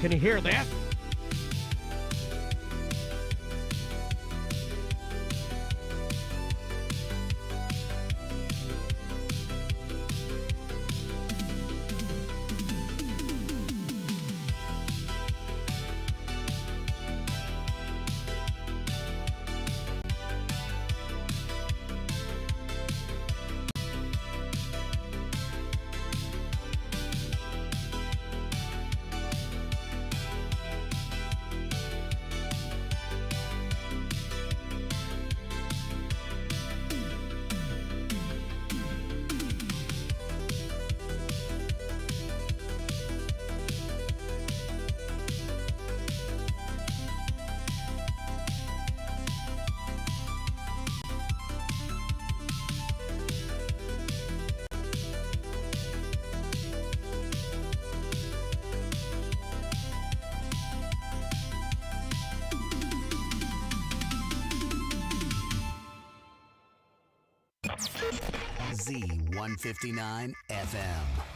Can you hear that? Z159 FM.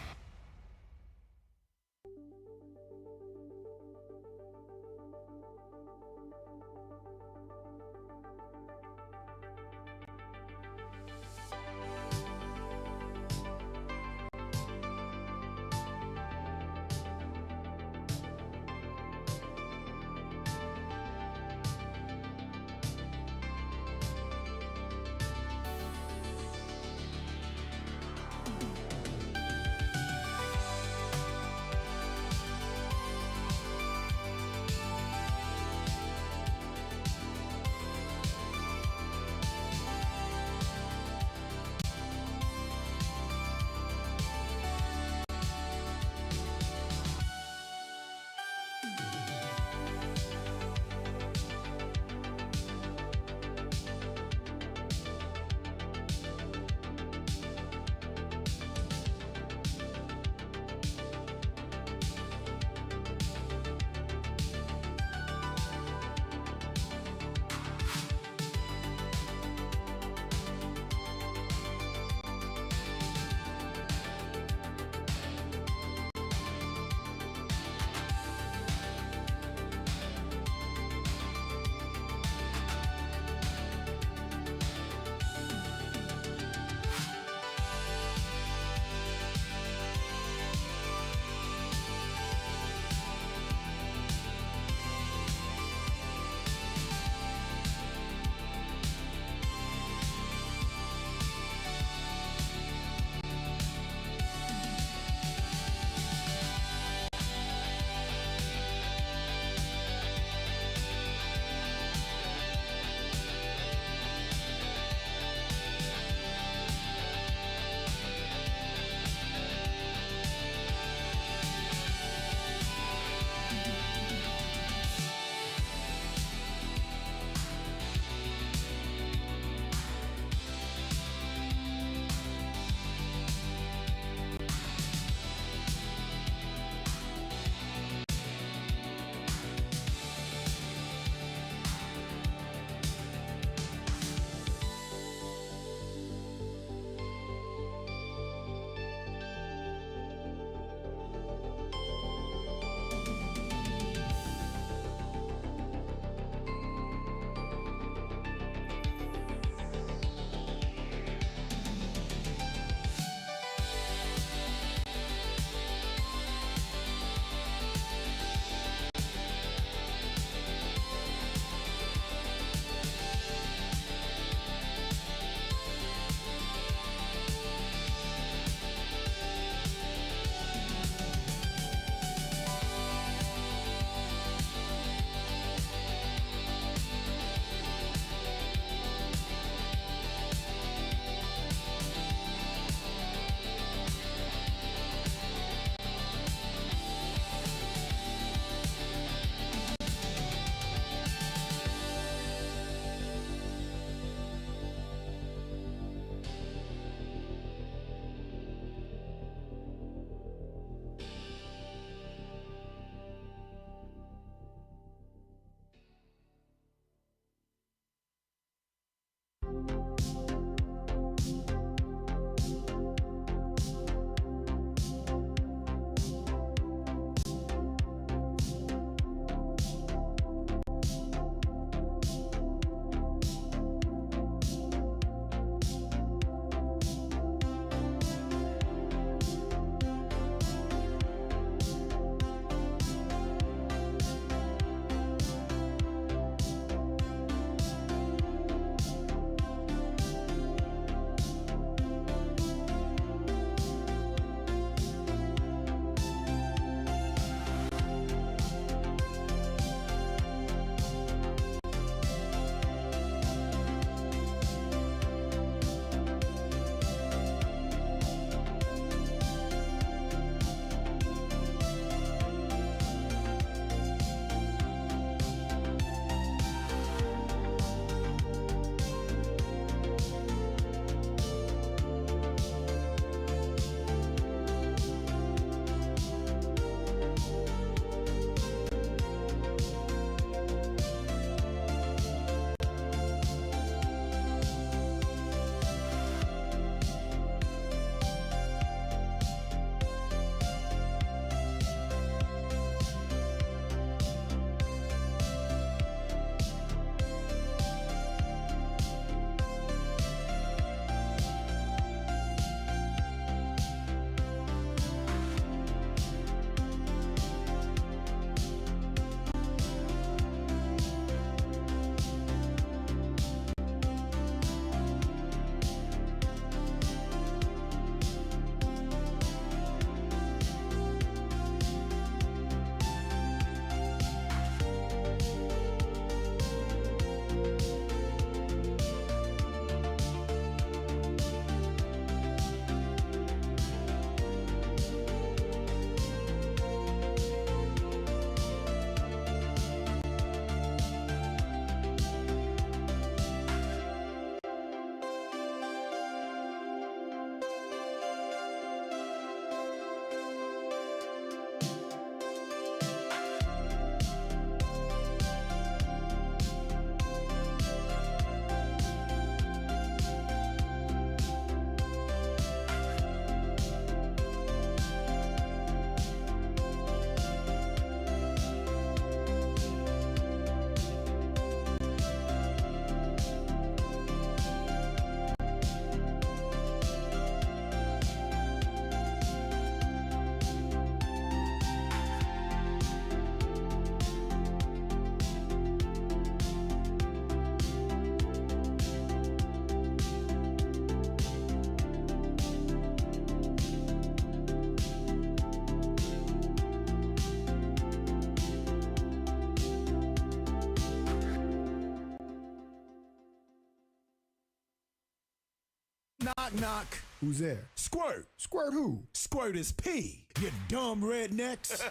Knock, knock. Who's there? Squirt. Squirt who? Squirt is P, you dumb rednecks.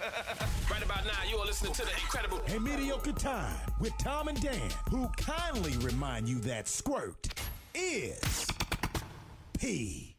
Right about now, you are listening to the incredible A Mediocre Time with Tom and Dan, who kindly remind you that squirt is P.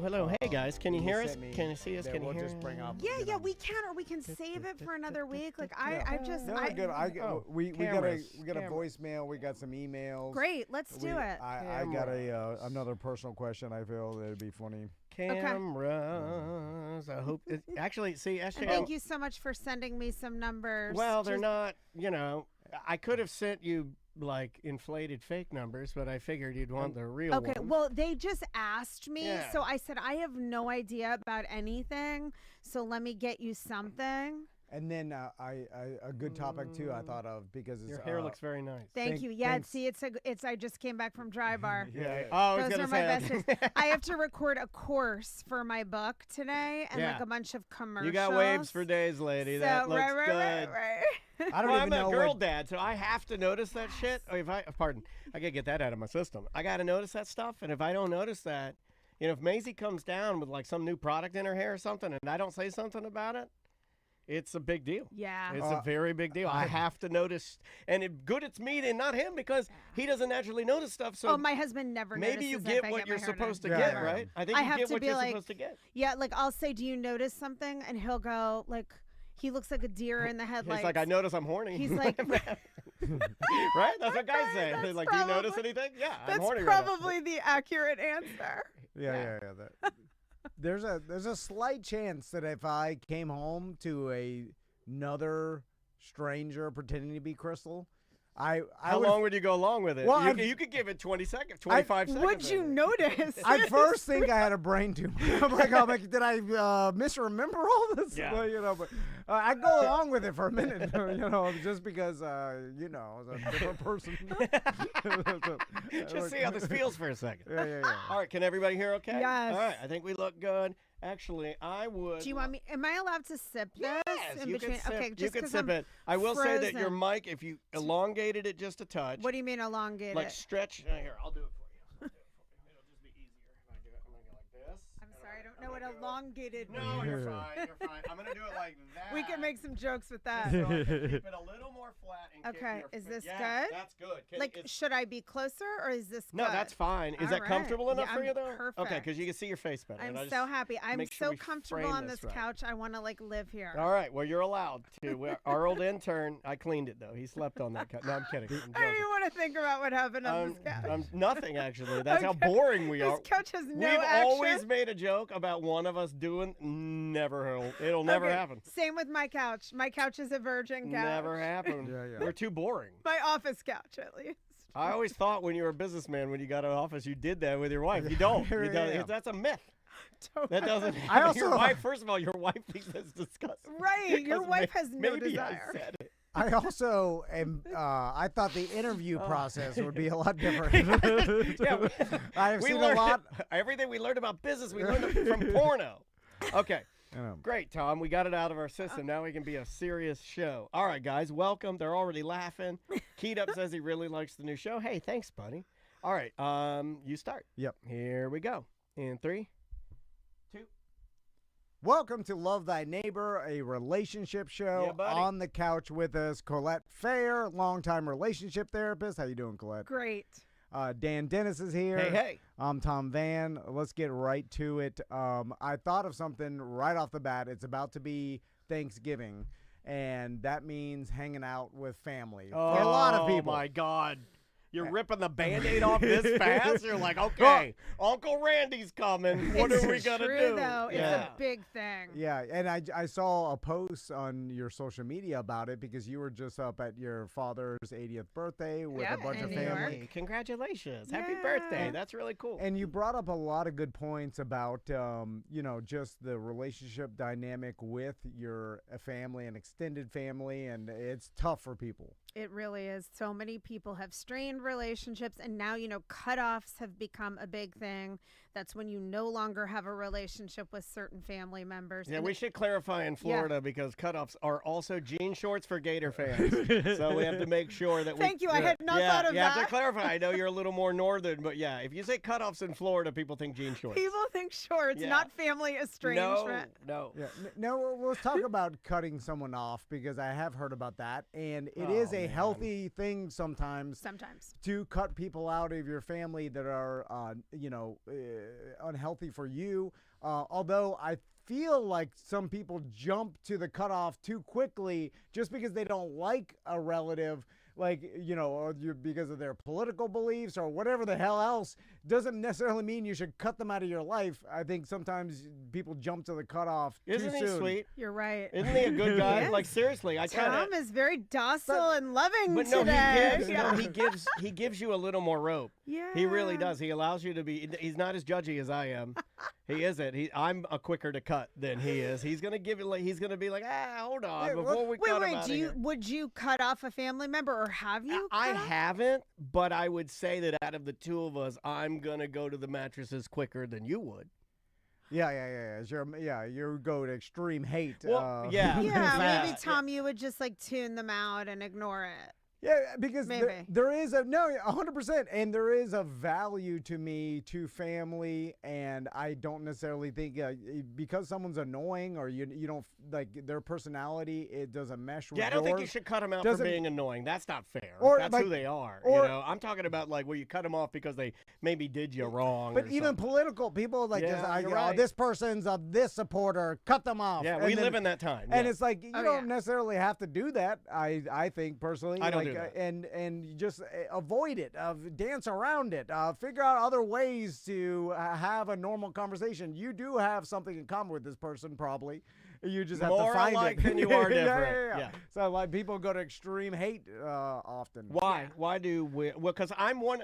hello. Hey, guys. Can you hear us? Can you see us? Can you hear just bring up. Yeah, we can, or we can save it for another week. Like I just, No, I, good. We got a voicemail. We got some emails. Great, let's do it. I got another personal question. I feel that'd be funny. Cameras. I hope. Actually, see, SJ. And thank you so much for sending me some numbers. Well, they're not. I could have sent you like inflated fake numbers, but I figured you'd want the real Okay, ones. well, they just asked me, so I said I have no idea about anything, so let me get you something. And then a good topic too I thought of because it's, your hair looks very nice. Thank you. Yeah, see, it's I just came back from Dry Bar. Oh, those are my best days. I have to record a course for my book today and like a bunch of commercials. You got waves for days, lady. So, that looks good. Right. I don't even know I'm a girl dad, so I have to notice that shit. Oh, I gotta get that out of my system. I gotta notice that stuff, and if I don't notice that, if Maisie comes down with like some new product in her hair or something, and I don't say something about it, it's a big deal. Yeah. It's a very big deal. I have to notice. And it's me and not him because he doesn't naturally notice stuff. So my husband never maybe you get what you're supposed to get, right? I think you get what you're supposed to get. Yeah, like I'll say, do you notice something? And he'll go, like, he looks like a deer in the headlights. He's like, I notice I'm horny. He's like, right? That's what guys say. They're like, do you notice anything? Yeah, I'm horny. That's probably the accurate answer. Yeah. There's a slight chance that if I came home to another stranger pretending to be Crystal, How long would you go along with it? Well, you could give it 20 seconds, 25 seconds. Would you notice? I first think I had a brain tumor. I'm like, did I misremember all this? Yeah. Well, but I go along with it for a minute, just because, I was a different person. Just see how this feels for a second. Yeah. All right, can everybody hear okay? Yes. All right, I think we look good. Actually, I would. Do you want me? Am I allowed to sip this? Yes, in you between? can sip. Okay, You just can 'cause sip I'm it. I will say that your frozen. mic, if you elongated it just a touch. What do you mean elongated? Like stretch. Here, I'll do it for you. It'll just be easier if I do it. I'm gonna go like this. I'm sorry, I don't know what elongated means. No, you're fine. You're fine. I'm gonna do it like that. We can make some jokes with that. So I can keep it a little more flat. And Okay, keep your is this yeah, good? That's good. Like, should I be closer or is this good? No, that's fine. Is All that right. comfortable enough Yeah, for you, I'm though? perfect. Okay, because you can see your face better. I'm and I so just happy. I'm make sure so we comfortable frame on this right. couch. I want to like live here. All right, well, you're allowed to. Our old intern, I cleaned it, though. He slept on that couch. No, I'm kidding. I'm I don't joking. even want to think about what happened on this couch. Nothing, actually. That's how Okay. boring we are. This couch has no We've action. always made a joke about one of us doing. It'll never Okay, happen. Same with my couch. My couch is a virgin couch. Never happen. Yeah. We're too boring. My office couch, at least. I always thought when you were a businessman, when you got an office, you did that with your wife. You don't. You don't. Yeah. That's a myth. Totally. That doesn't. I also- your wife. First of all, your wife thinks that's disgusting. Right. Your Because wife has no maybe desire. I said it. I also am. I thought the interview process would be a lot different. Yeah, I've we seen a learned lot. Everything we learned about business, we learned it from porno. Okay. know. Great, Tom. We got it out of our system. Now we can be a serious show. All right, guys. Welcome. They're already laughing. Keat Up says he really likes the new show. Hey, thanks, buddy. All right. You start. Yep. Here we go. In 3, 2. Welcome to Love Thy Neighbor, a relationship show. Yeah, buddy. On the couch with us, Colette Fehr, longtime relationship therapist. How you doing, Colette? Great. Dan Dennis is here. Hey. I'm Tom Van. Let's get right to it. I thought of something right off the bat. It's about to be Thanksgiving, and that means hanging out with family for a lot of people. Oh, my God. You're ripping the Band-Aid off this fast? You're like, okay, Uncle Randy's coming. What are we going to true, do? Though. It's a big thing. Yeah, and I saw a post on your social media about it because you were just up at your father's 80th birthday with a bunch in of New York. family. Hey, congratulations. Happy Yeah. birthday. That's really cool. And you brought up a lot of good points about, just the relationship dynamic with your family and extended family, and it's tough for people. It really is. So many people have strained relationships, and now, cutoffs have become a big thing. That's when you no longer have a relationship with certain family members. Yeah, And we should clarify in Florida because cutoffs are also jean shorts for Gator fans. So we have to make sure that Thank you. I had not thought of you have that. to clarify. I know you're a little more northern, but yeah, if you say cutoffs in Florida, people think jean shorts. People think shorts, Yeah. not family estrangement. No. Yeah. Now let's talk about cutting someone off because I have heard about that, and it is a healthy thing sometimes Sometimes. to cut people out of your family that are, unhealthy for you. Although I feel like some people jump to the cutoff too quickly just because they don't like a relative, like, or because of their political beliefs or whatever the hell else, doesn't necessarily mean you should cut them out of your life. I think sometimes people jump to the cutoff Isn't too he soon. sweet? You're right. Isn't he a good guy? Yes. Like, seriously, I kind Tom is very docile and loving But no, today. he gives you a little more rope. Yeah. He really does. He allows you to be. He's not as judgy as I am. He isn't. I'm a quicker to cut than he is. He's gonna give it. He's gonna be like, hold on, Yeah, before we cut him out of here. Would you cut off a family member, or have you? I cut off? haven't, but I would say that out of the two of us, I'm gonna go to the mattresses quicker than you would. Yeah. You go to extreme hate. Well, yeah. Yeah, maybe Yeah. Tom, you would just like tune them out and ignore it. Yeah, because Maybe. there is 100%, and there is a value to me to family, and I don't necessarily think because someone's annoying or you don't like their personality, it doesn't mesh with Yeah, I don't think you yours. should cut them out for Doesn't- being annoying. That's not fair. Or, That's like- who they are. or- I'm talking about like where you cut them off because they maybe did you wrong. But or even something. political people Yeah, you're right. this person's a this supporter, cut them off. Yeah, And we then- live in that time. And yeah. it's like you Oh, don't yeah. necessarily have to do that. I think personally, I don't like, do that. and you just avoid it, dance around it, figure out other ways to have a normal conversation. You do have something in common with this person, probably. You just have More to find alike it. than you are Yeah, different. yeah. So like people go to extreme hate often. Why? Why do we? Well, because I'm one.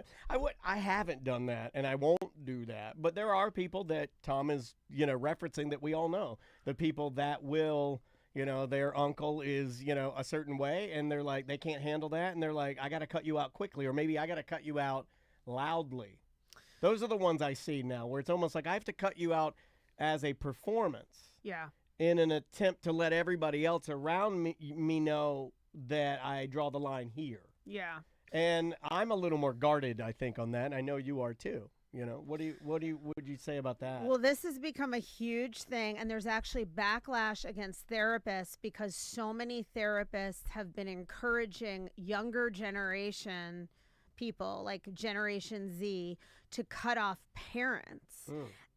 I haven't done that, and I won't do that. But there are people that Tom is, referencing that we all know. The people that will, their uncle is, a certain way, and they're like, they can't handle that, and they're like, I got to cut you out quickly, or maybe I got to cut you out loudly. Those are the ones I see now, where it's almost like I have to cut you out as a performance. Yeah. In an attempt to let everybody else around me know that I draw the line here. Yeah. And I'm a little more guarded, I think, on that. And I know you are too. What would you say about that? Well, this has become a huge thing, and there's actually backlash against therapists because so many therapists have been encouraging younger generation people, like Generation Z, to cut off parents.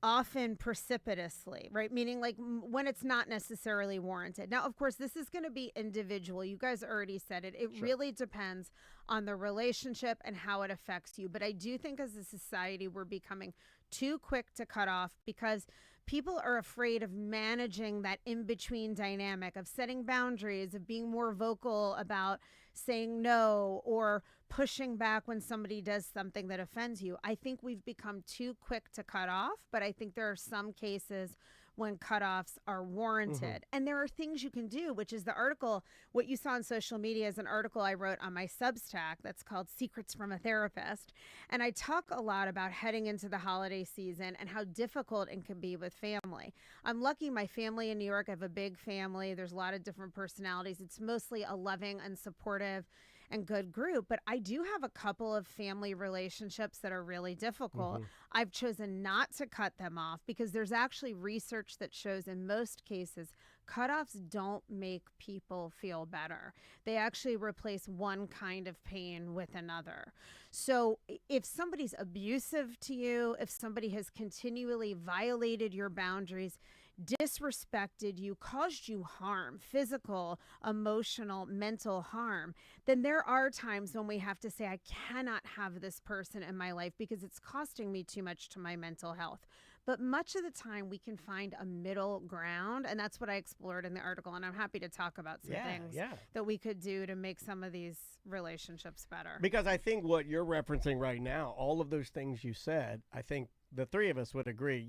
Often precipitously, right? Meaning like when it's not necessarily warranted. Now, of course, this is going to be individual. You guys already said it. It really depends on the relationship and how it affects you. But I do think as a society, we're becoming too quick to cut off because people are afraid of managing that in-between dynamic of setting boundaries, of being more vocal about saying no or pushing back when somebody does something that offends you. I think we've become too quick to cut off, but I think there are some cases when cutoffs are warranted. And there are things you can do, which is the article, what you saw on social media is an article I wrote on my Substack that's called Secrets from a Therapist. And I talk a lot about heading into the holiday season and how difficult it can be with family. I'm lucky my family in New York, I have a big family. There's a lot of different personalities. It's mostly a loving and supportive and good group, but I do have a couple of family relationships that are really difficult. I've chosen not to cut them off because there's actually research that shows in most cases cutoffs don't make people feel better. They actually replace one kind of pain with another. So if somebody's abusive to you, if somebody has continually violated your boundaries, disrespected you, caused you harm, physical, emotional, mental harm, then there are times when we have to say, I cannot have this person in my life because it's costing me too much to my mental health. But much of the time we can find a middle ground, and that's what I explored in the article, and I'm happy to talk about some things that we could do to make some of these relationships better. Because I think what you're referencing right now, all of those things you said, I think the three of us would agree,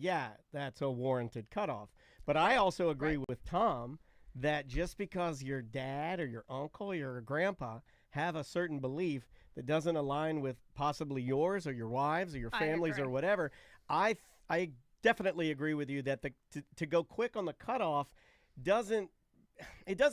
that's a warranted cutoff. But I also agree with Tom that just because your dad or your uncle or your grandpa have a certain belief that doesn't align with possibly yours or your wives or your families or whatever, I definitely agree with you that to go quick on the cutoff doesn't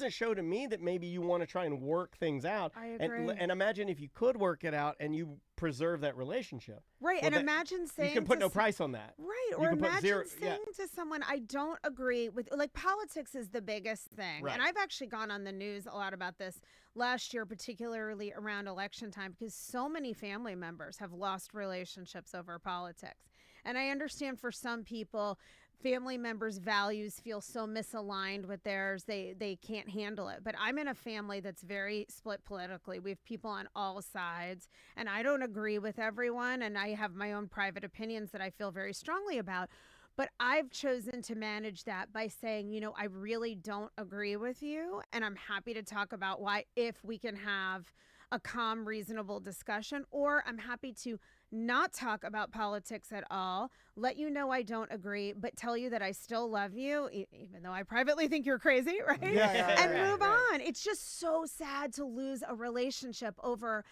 show to me that maybe you want to try and work things out. I agree. And imagine if you could work it out and you preserve that relationship. Right, Well, and imagine saying you can put to no price on that. Right, You or can put imagine zero- saying to someone, I don't agree with, like, politics is the biggest thing. Right. And I've actually gone on the news a lot about this last year, particularly around election time, because so many family members have lost relationships over politics. And I understand for some people, family members' values feel so misaligned with theirs, they can't handle it. But I'm in a family that's very split politically. We have people on all sides, and I don't agree with everyone, and I have my own private opinions that I feel very strongly about. But I've chosen to manage that by saying, you know, I really don't agree with you, and I'm happy to talk about why if we can have a calm, reasonable discussion, or I'm happy to not talk about politics at all, let you know I don't agree, but tell you that I still love you, even though I privately think you're crazy, right? And move on. It's just so sad to lose a relationship over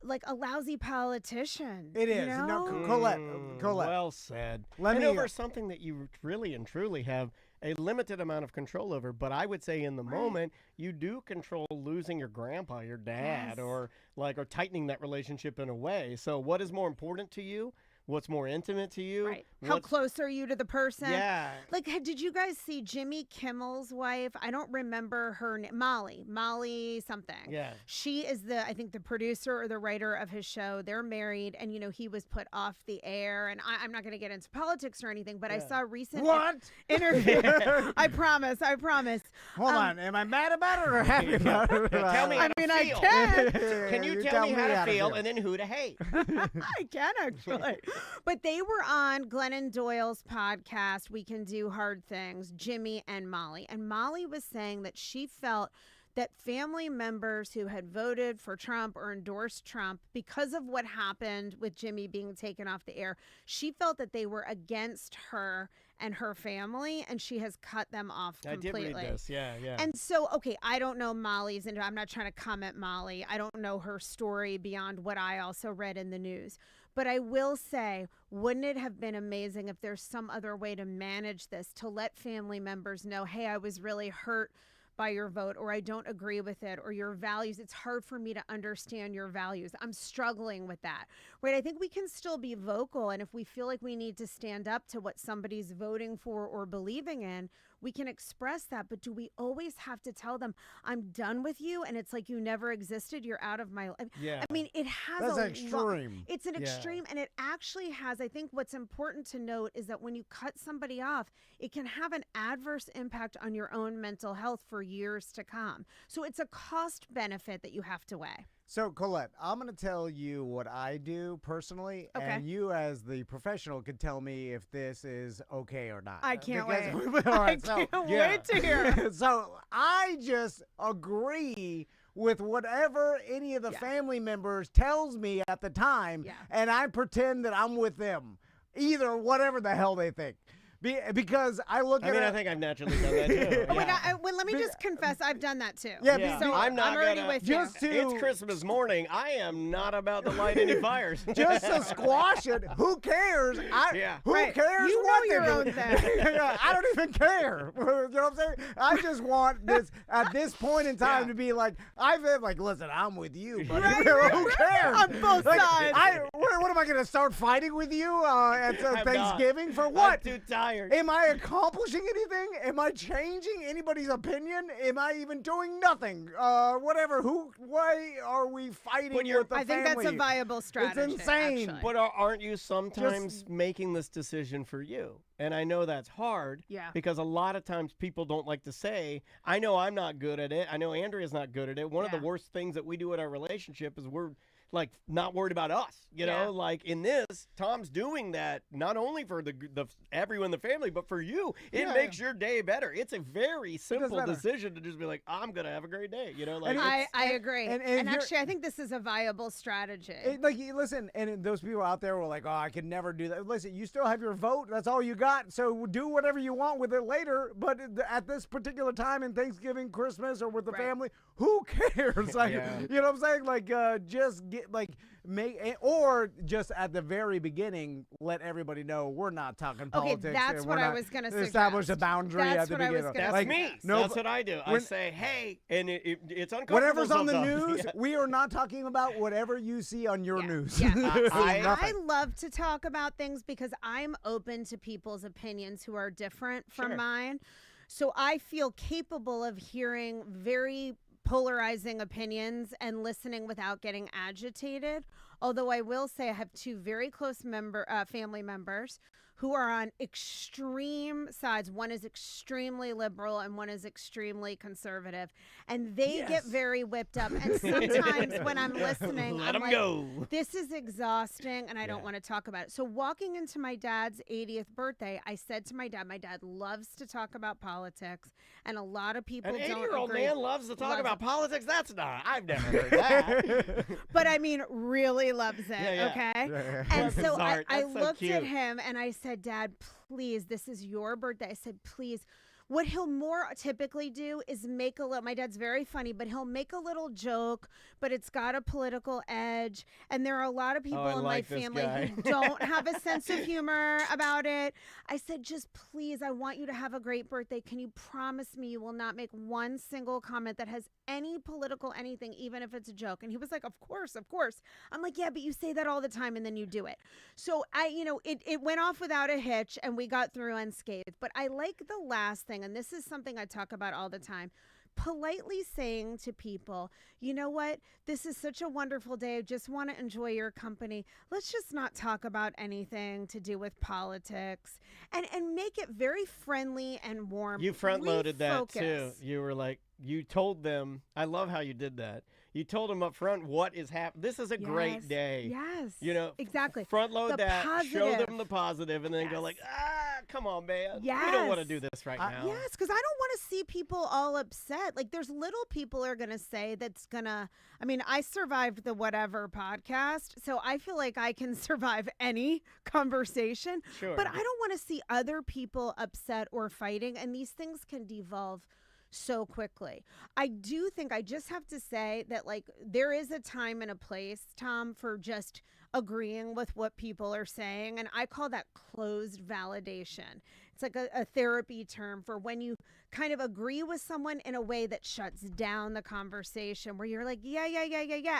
like a lousy politician. It is. You know? No, Colette. Well said. Let and me, over something that you really and truly have a limited amount of control over. But I would say in the moment, you do control losing your grandpa, your dad, or tightening that relationship in a way. So what is more important to you? What's more intimate to you? Right. How close are you to the person? Yeah. Like, did you guys see Jimmy Kimmel's wife? I don't remember her name. Molly something. Yeah. She is I think the producer or the writer of his show. They're married, and, you know, he was put off the air. And I'm not going to get into politics or anything, but I saw a recent interview. I promise. Hold on. Am I mad about it or happy about it? Tell me how to feel. I can. Can you tell me how to feel and then who to hate? I can, actually. But they were on Glennon Doyle's podcast, We Can Do Hard Things, Jimmy and Molly. And Molly was saying that she felt that family members who had voted for Trump or endorsed Trump because of what happened with Jimmy being taken off the air, she felt that they were against her and her family, and she has cut them off completely. I did read this, yeah. And so, okay, I don't know Molly's, and I'm not trying to comment Molly. I don't know her story beyond what I also read in the news. But I will say, wouldn't it have been amazing if there's some other way to manage this, to let family members know, hey, I was really hurt by your vote, or I don't agree with it, or your values. It's hard for me to understand your values. I'm struggling with that, right? I think we can still be vocal, and if we feel like we need to stand up to what somebody's voting for or believing in, we can express that. But do we always have to tell them, I'm done with you, and it's like you never existed, you're out of my life? Yeah. I mean, it has That's extreme. It's an extreme, and it actually has, I think what's important to note is that when you cut somebody off, it can have an adverse impact on your own mental health for years to come. So it's a cost benefit that you have to weigh. So, Colette, I'm going to tell you what I do personally, and you as the professional could tell me if this is okay or not. I can't wait. All right, I can't wait to hear. So I just agree with whatever any of the family members tells me at the time, and I pretend that I'm with them, either whatever the hell they think. Because I look at it. I think I've naturally done that too. Well, let me just confess, I've done that too. Yeah. So I'm already with you. It's Christmas morning. I am not about to light any fires. Just to squash it. Who cares? Who cares You what know your own thing. I don't even care. You know what I'm saying? I just want this at this point in time to be like, I've been like, listen, I'm with you, buddy. Who cares? On both sides. What am I going to start fighting with you at Thanksgiving for what? I'm too tired. Am I accomplishing anything? Am I changing anybody's opinion? Am I even doing nothing? Whatever. Why are we fighting with the family? I think that's a viable strategy. It's insane. Actually. But aren't you sometimes making this decision for you? And I know that's hard because a lot of times people don't like to say, I know I'm not good at it. I know Andrea's not good at it. One of the worst things that we do in our relationship is we're like not worried about us, you know, like in this, Tom's doing that not only for the everyone in the family, but for you. It makes your day better. It's a very simple decision to just be like, I'm going to have a great day, you know, like I agree. And actually, I think this is a viable strategy. Listen, and those people out there were like, oh, I could never do that. Listen, you still have your vote. That's all you got. So do whatever you want with it later. But at this particular time in Thanksgiving, Christmas, or with the family, who cares? Like, you know what I'm saying? Like, just get or just at the very beginning, let everybody know we're not talking politics. Okay, that's what I was going to suggest. Establish a boundary at the beginning. That's me. That's what I do. I say, hey, and it's uncomfortable. Whatever's on the news, we are not talking about whatever you see on your news. Yeah. I love to talk about things because I'm open to people's opinions who are different from mine. So I feel capable of hearing very polarizing opinions and listening without getting agitated. Although I will say I have two very close family members who are on extreme sides. One is extremely liberal and one is extremely conservative. And they get very whipped up. And sometimes when I'm listening, Let I'm 'em like, go. this is exhausting and I don't want to talk about it. So walking into my dad's 80th birthday, I said to my dad loves to talk about politics, and a lot of people An don't 80-year-old agree. man loves to talk Loves about it. politics? That's not. I've never heard that. But I mean, really loves it, Yeah. okay? Yeah. And Bless his so heart. I That's so looked at cute. him and I said, Dad, please, this is your birthday. I said, please. What he'll more typically do is make a little, my dad's very funny, but he'll make a little joke, but it's got a political edge. And there are a lot of people I in like my this family guy. who don't have a sense of humor about it. I said, just please, I want you to have a great birthday. Can you promise me you will not make one single comment that has any political anything, even if it's a joke? And he was like, of course, of course. I'm like, yeah, but you say that all the time and then you do it. So it went off without a hitch and we got through unscathed. But I like the last thing, and this is something I talk about all the time, politely saying to people, you know what, this is such a wonderful day. I just want to enjoy your company. Let's just not talk about anything to do with politics, and make it very friendly and warm. You front-loaded that, too. Refocus. You were like, you told them, I love how you did that. You told them up front what is happening. This is a great Yes, day. Yes. You know, exactly. front load The that, show positive. them the positive, and then go Yes. like, come on, man. We don't want to Yes. do this right now. Yes, because I don't want to see people all upset. Like, there's little people are going to say that's going to, I mean, I survived the whatever podcast, so I feel like I can survive any conversation. Sure. But I don't want to see other people upset or fighting, and these things can devolve so quickly. I do think I just have to say that, like, there is a time and a place, Tom, for just agreeing with what people are saying. And I call that closed validation. It's like a therapy term for when you kind of agree with someone in a way that shuts down the conversation, where you're like, yeah.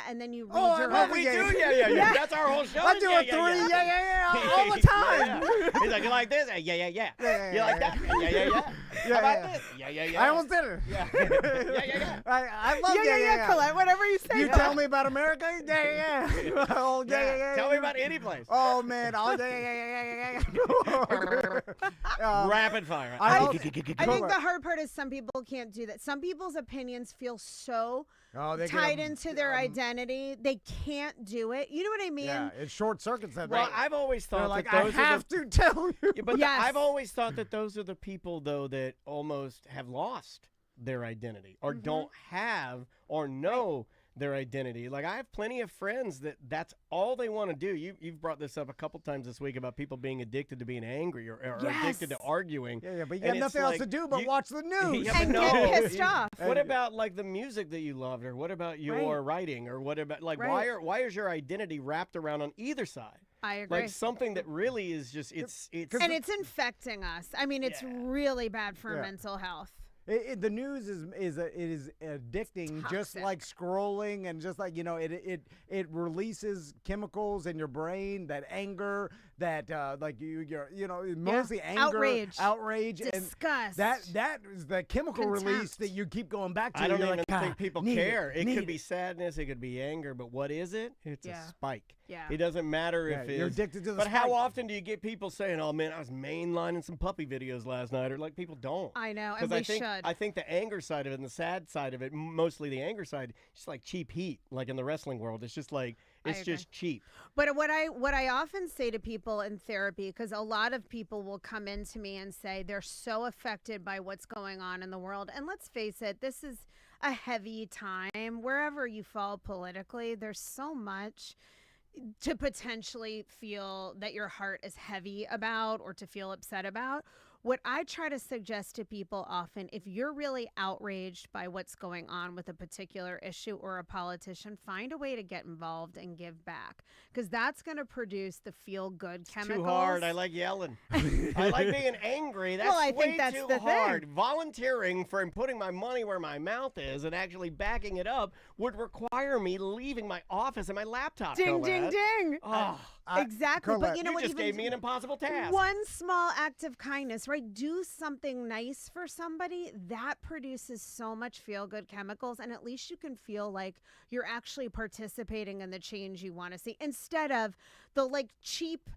And then you read Oh, I your love own. We Yeah. do, yeah. That's our whole show. I do yeah, a three, yeah, all the time. Yeah. He's like, you like this? Yeah. Yeah, You like that? Yeah. How about this? Yeah. I almost did it. Yeah. Yeah. I love Yeah, Colette, whatever you say. You tell me about America? Yeah. Oh, yeah. Tell me about any place. Oh, man. Oh, yeah. Rapid fire. I think the hard part is some people can't do that. Some people's opinions feel so they tied into their identity, they can't do it. You know what I mean? Yeah, it short circuits that. Well, I've always They're thought like, that I those have to tell you. Yeah, but Yes. I've always thought that those are the people, though, that almost have lost their identity or don't have or know their identity. Like, I have plenty of friends that's all they want to do. You've brought this up a couple times this week about people being addicted to being angry or addicted to arguing. Yeah, but you And got nothing it's else to like, do but watch the news. Yeah, but And no, get pissed off. What about like the music that you loved, or what about your writing, or what about like Right. why is your identity wrapped around on either side? I agree. Like something that really is just it's And it's infecting us. I mean, it's really bad for mental health. The news is addicting, just Toxic. like scrolling, and just like it releases chemicals in your brain, that anger, that like you're mostly anger, outrage, Disgust. and that is the chemical release Contempt. that you keep going back to. I don't You're even like, think people need care. It could need be sadness, it could be anger, but what is it? It's a spike. Yeah. It doesn't matter if you're it's addicted to the But how spike. often do you get people saying, "Oh man, I was mainlining some puppy videos last night," or like people don't. I know, 'Cause and we think, should. I think the anger side of it and the sad side of it, mostly the anger side, just like cheap heat, like in the wrestling world. It's just like it's just cheap. But what I often say to people in therapy, because a lot of people will come into me and say they're so affected by what's going on in the world. And let's face it, this is a heavy time. Wherever you fall politically, there's so much to potentially feel that your heart is heavy about or to feel upset about. What I try to suggest to people often, if you're really outraged by what's going on with a particular issue or a politician, find a way to get involved and give back, because that's going to produce the feel-good chemicals. Too hard. I like yelling. I like being angry. That's Well, I way think that's too the hard. thing. Volunteering for and putting my money where my mouth is and actually backing it up would require me leaving my office and my laptop. Ding, Colette. ding, ding. Oh, Exactly. Colette, But you know you what? just Even gave me an impossible task. one small act of kindness, right? Do something nice for somebody. That produces so much feel-good chemicals, and at least you can feel like you're actually participating in the change you want to see, instead of the like cheap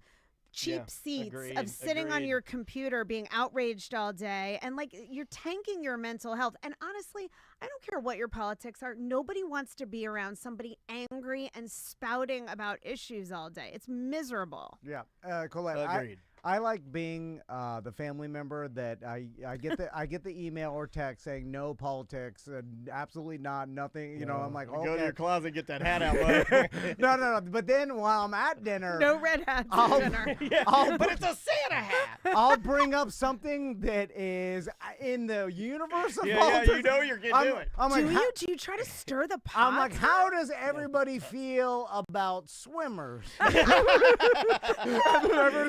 cheap Yeah, seats agreed, of sitting on agreed. your computer being outraged all day, and like you're tanking your mental health. And honestly, I don't care what your politics are. Nobody wants to be around somebody angry and spouting about issues all day. It's miserable. Yeah, Colette, Agreed. I like being the family member that I get the email or text saying no politics, absolutely not, nothing. You know, I'm like, Go to okay. your closet, get that hat out. bud. No. But then while I'm at dinner, No red hats at dinner. yeah, but it's a Santa hat. I'll bring up something that is in the universe of Yeah, politics. you know you're getting I'm, to it. I'm like, Do you try to stir the pot? I'm like, how does everybody feel about swimmers? Everyone's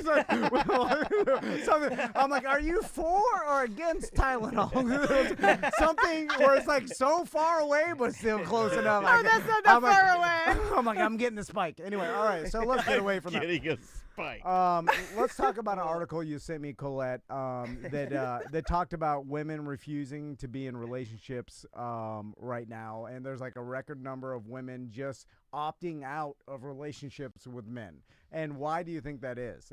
like, something. I'm like, are you for or against Tylenol? Something where it's like so far away but still close enough. Oh, that's not that far away. I'm like, I'm getting the spike. Anyway, all right, so let's get away from that. Getting a spike. Let's talk about an article you sent me, Colette, that talked about women refusing to be in relationships right now, and there's like a record number of women just opting out of relationships with men. And why do you think that is?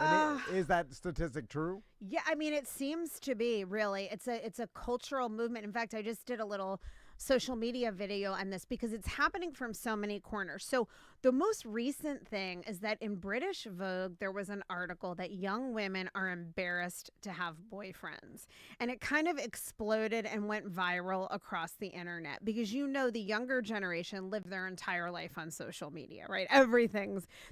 Is that statistic true? Yeah, I mean, it seems to be really. It's a cultural movement. In fact, I just did a little social media video on this because it's happening from so many corners. So the most recent thing is that in British Vogue, there was an article that young women are embarrassed to have boyfriends. And it kind of exploded and went viral across the internet because, you know, the younger generation live their entire life on social media, right?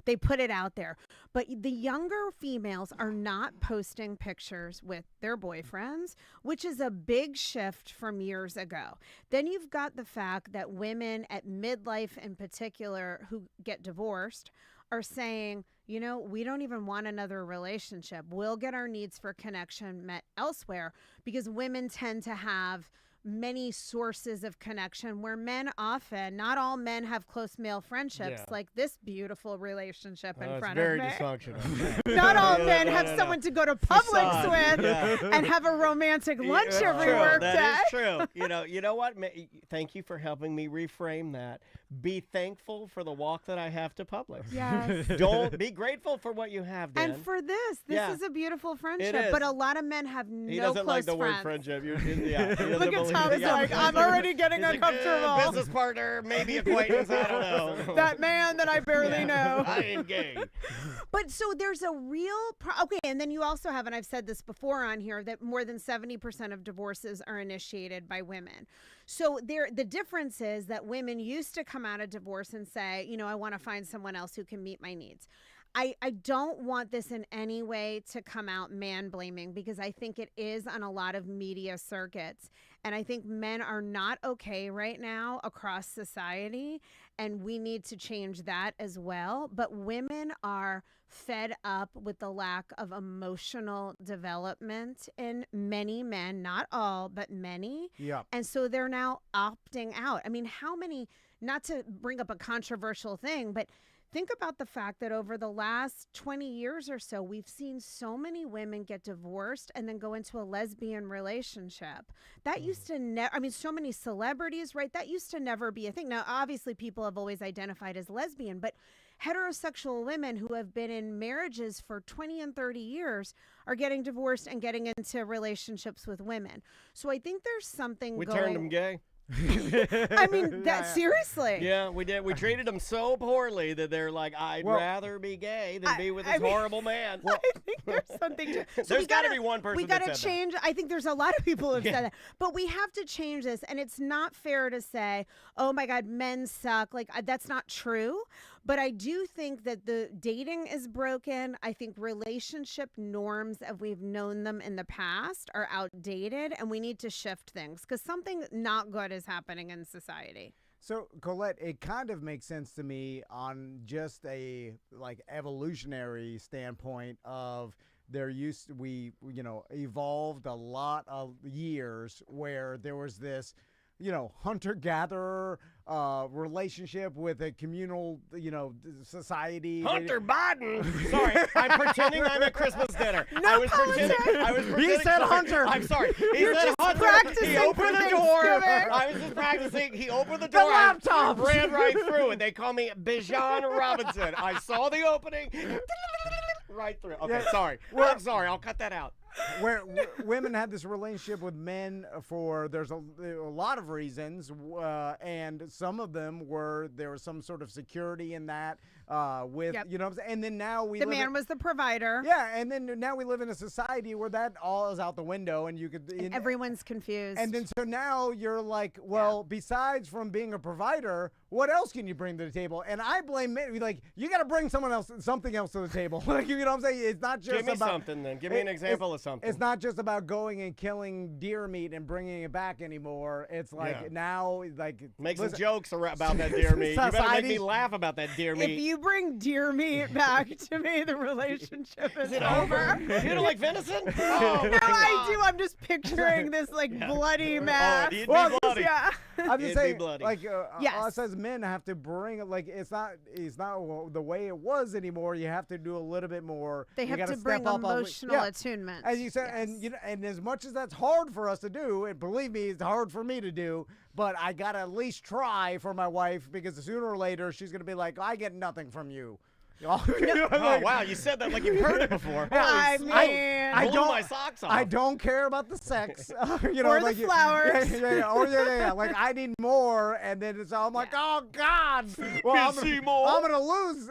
They put it out there. But the younger females are not posting pictures with their boyfriends, which is a big shift from years ago. Then you've got the fact that women at midlife in particular who get divorced are saying, you know, we don't even want another relationship. We'll get our needs for connection met elsewhere, because women tend to have many sources of connection where men often, not all men have close male friendships like this beautiful relationship in front of me. Very dysfunctional. Not all men have someone to go to Publix with and have a romantic lunch every work day. That is true. You know what? Thank you for helping me reframe that. Be thankful for the walk that I have to Publix. Yes. Don't be grateful for what you have, Dan. And for this is a beautiful friendship. is. But a lot of men have no He doesn't close like the friends. word friendship. He doesn't Look at believe Tom's it. Yeah. like, I'm already getting He's like, uncomfortable. business partner, maybe acquaintance, I don't know. That man that I barely know. I ain't gay. But so there's a real okay, and then you also have, and I've said this before on here, that more than 70% of divorces are initiated by women. So the difference is that women used to come out of divorce and say, you know, I want to find someone else who can meet my needs. I don't want this in any way to come out man blaming, because I think it is on a lot of media circuits. And I think men are not okay right now across society, and we need to change that as well. But women are fed up with the lack of emotional development in many men, not all, but many. Yeah. And so they're now opting out. I mean, how many, not to bring up a controversial thing, but think about the fact that over the last 20 years or so, we've seen so many women get divorced and then go into a lesbian relationship. That used to never, I mean, so many celebrities, right? That used to never be a thing. Now, obviously, people have always identified as lesbian, but heterosexual women who have been in marriages for 20 and 30 years are getting divorced and getting into relationships with women. So I think there's something We going. turned him gay. I mean, that seriously. Yeah, we did. We treated them so poorly that they're like, I'd rather be gay than be with this horrible man. I think there's something to. So There's got to be one person We that got to said that. change. I think there's a lot of people who've said that, but we have to change this. And it's not fair to say, "Oh my God, men suck." Like that's not true. But I do think that the dating is broken. I think relationship norms, as we've known them in the past, are outdated, and we need to shift things because something not good is happening in society. So, Colette, it kind of makes sense to me on just a like evolutionary standpoint of we evolved a lot of years where there was this, hunter-gatherer relationship with a communal, society. Hunter Biden. Sorry, I'm pretending I'm at Christmas dinner. I was pretending. He said Hunter. I'm sorry. He You're said just Hunter. practicing He opened for the door. Thanksgiving. I was just practicing. He opened the door. laptop. I ran right through, and they call me Bijan Robinson. I saw the opening. Right through. Okay, Yeah. sorry. Well- I'm sorry. I'll cut that out. where women had this relationship with men for there's a lot of reasons, and some of them were there was some sort of security in that with Yep. you know what I'm saying? And then now we The live man was the provider. yeah, and then now we live in a society where that all is out the window, and you could And everyone's confused. and then so now you're like, well, besides from being a provider, what else can you bring to the table? And I blame men. Like, you got to bring something else to the table. Like, you know what I'm saying? It's not just Give me about something then. Give me an example of something. It's not just about going and killing deer meat and bringing it back anymore. It's like Yeah. now, like Make some listen, jokes about that deer meat. You better make me Society- laugh about that deer if meat. you bring deer meat back to me, the relationship is over. You don't like venison? Oh, No, I do. I'm just picturing this like bloody mess. it'd Well, be bloody. Yeah. I'm just It'd be saying, bloody. like, Yes. us as men have to bring, like, it's not the way it was anymore. You have to do a little bit more. They You have gotta to step bring up on- emotional yeah. attunement. As you said, Yes. and you know, and as much as that's hard for us to do, and believe me, it's hard for me to do. But I gotta at least try for my wife, because sooner or later she's gonna be like, I get nothing from you. Oh, wow. You said that like you've heard it before. I mean, I Blew don't- my socks off. I don't care about the sex, you know, Or the like flowers. yeah. Like, I need more, and then it's I'm like, oh God, well, I'm see more? gonna lose